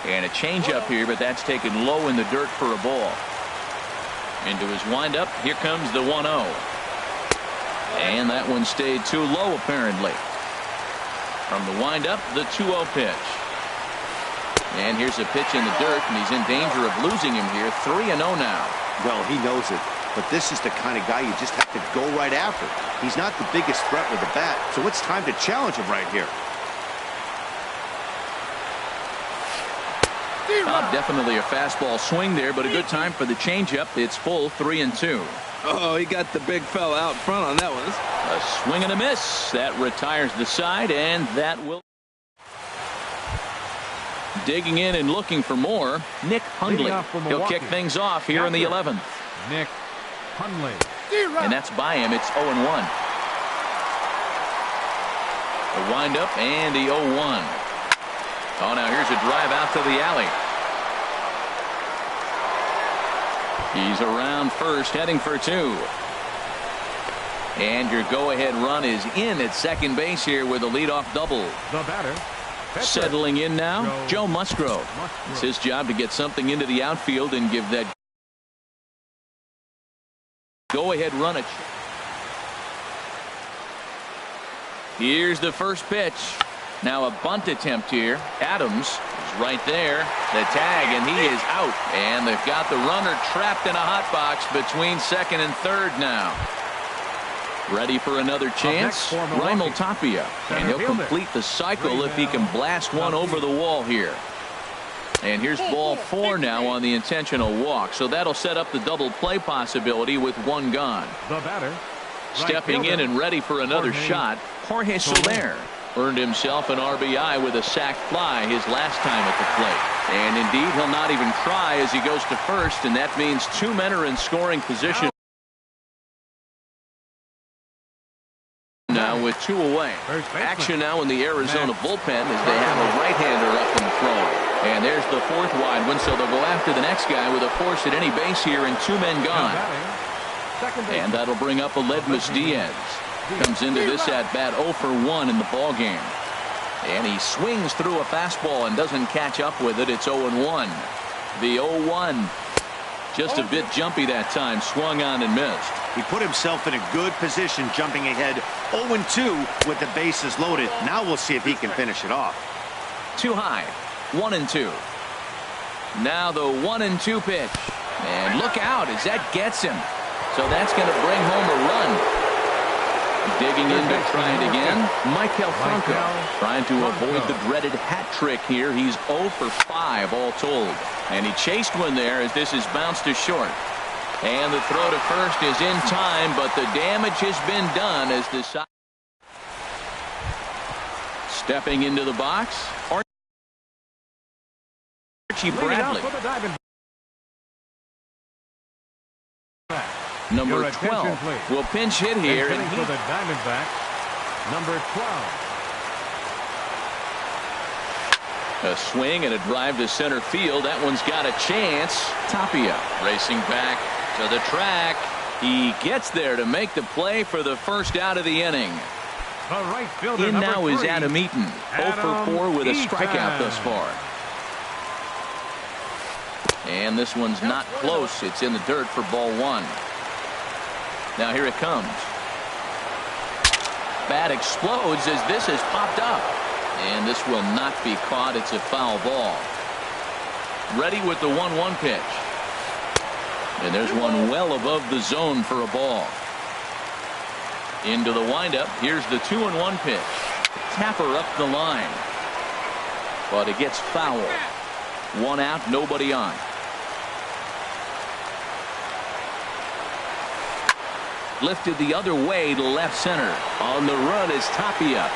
And a changeup here, but that's taken low in the dirt for a ball. Into his windup, here comes the 1-0. And that one stayed too low, apparently. From the windup, the 2-0 pitch. And here's a pitch in the dirt, and he's in danger of losing him here. 3-0 now. Well, he knows it, but this is the kind of guy you just have to go right after. He's not the biggest threat with the bat, so it's time to challenge him right here. Definitely a fastball swing there, but a good time for the changeup. It's full, 3-2. Oh, he got the big fella out front on that one. A swing and a miss. That retires the side, and that will. Digging in and looking for more, Nick Hundley. He'll kick things off here in the 11th. Nick Hundley. And that's by him. It's 0-1. The windup and the 0-1. Oh, now here's a drive out to the alley. He's around first, heading for 2. And your go-ahead run is in at second base here with a leadoff double. The batter. Settling in now, Joe Musgrove. It's his job to get something into the outfield and give that go-ahead run a chance. Here's the first pitch. Now a bunt attempt here. Adams is right there. The tag, and he is out. And they've got the runner trapped in a hot box between second and third now. Ready for another chance? Raimel Tapia. And he'll complete the cycle if he can blast one over the wall here. And here's ball 4 now on the intentional walk. So that'll set up the double play possibility with 1 gone. The batter. Stepping in and ready for another shot, Jorge Soler. Earned himself an RBI with a sac fly his last time at the plate. And indeed, he'll not even try as he goes to first, and that means 2 men are in scoring position. Now with 2 away. Action now in the Arizona bullpen as they have a right-hander up and throwing. And there's the 4th wide one, so they'll go after the next guy with a force at any base here and 2 men gone. And that'll bring up Aledmys Diaz. Comes into this at-bat 0 for 1 in the ball game. And he swings through a fastball and doesn't catch up with it. It's 0-1. The 0-1. Just a bit jumpy that time. Swung on and missed. He put himself in a good position jumping ahead 0-2 with the bases loaded. Now we'll see if he can finish it off. Too high. 1-2. Now the 1-2 pitch. And look out as that gets him. So that's going to bring home a run. Digging in to try it again. Maikel Franco trying to avoid the dreaded hat trick here. He's 0 for 5 all told. And he chased one there as this is bounced to short. And the throw to first is in time, but the damage has been done as the side. Stepping into the box, Archie Bradley. Number 12 will pinch hit here. And for the Diamondbacks, number 12. A swing and a drive to center field. That one's got a chance. Tapia racing back to the track. He gets there to make the play for the first out of the inning. The right fielder, in now is Adam Eaton. 0 for 4 with a strikeout thus far. And this one's not close. It's in the dirt for ball 1. Now here it comes. Bat explodes as this has popped up. And this will not be caught. It's a foul ball. Ready with the 1-1 pitch. And there's one well above the zone for a ball. Into the windup. Here's the 2-1 pitch. Tapper up the line. But it gets foul. 1 out, nobody on. Lifted the other way to left center. On the run is Tapia.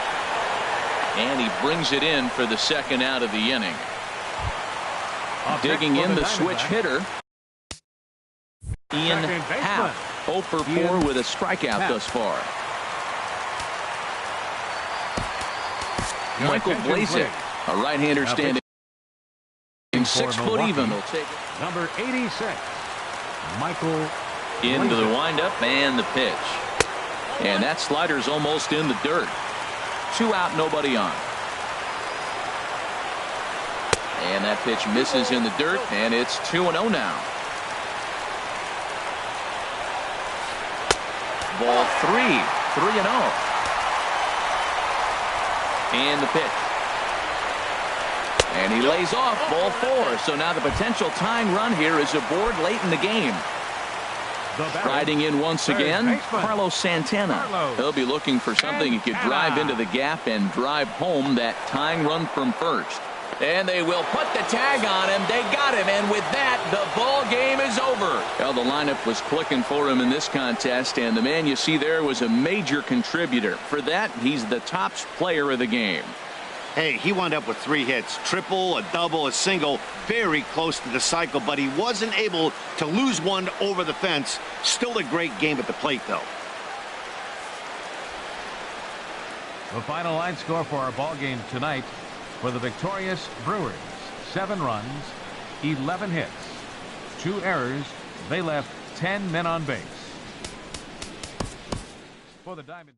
And he brings it in for the second out of the inning. Digging in the switch hitter. Ian Happ, 0 for 4 with a strikeout thus far. Michael Blazek, a right-hander standing 6 foot even. Will take it. Number 86, Michael. Into the windup and the pitch. And that slider's almost in the dirt. 2 out, nobody on. And that pitch misses in the dirt, and it's 2-0 now. Ball 3, 3-0. And the pitch. And he lays off ball 4. So now the potential tying run here is aboard late in the game. Riding in once again, Carlos Santana. He'll be looking for something he could drive into the gap and drive home that tying run from first. And they will put the tag on him. They got him, and with that, the ball game is over. Well, the lineup was clicking for him in this contest, and the man you see there was a major contributor. For that, he's the top player of the game. Hey, he wound up with 3 hits, triple, a double, a single, very close to the cycle, but he wasn't able to lose one over the fence. Still a great game at the plate, though. The final line score for our ball game tonight for the victorious Brewers: 7 runs, 11 hits, 2 errors. They left 10 men on base. For the Diamond.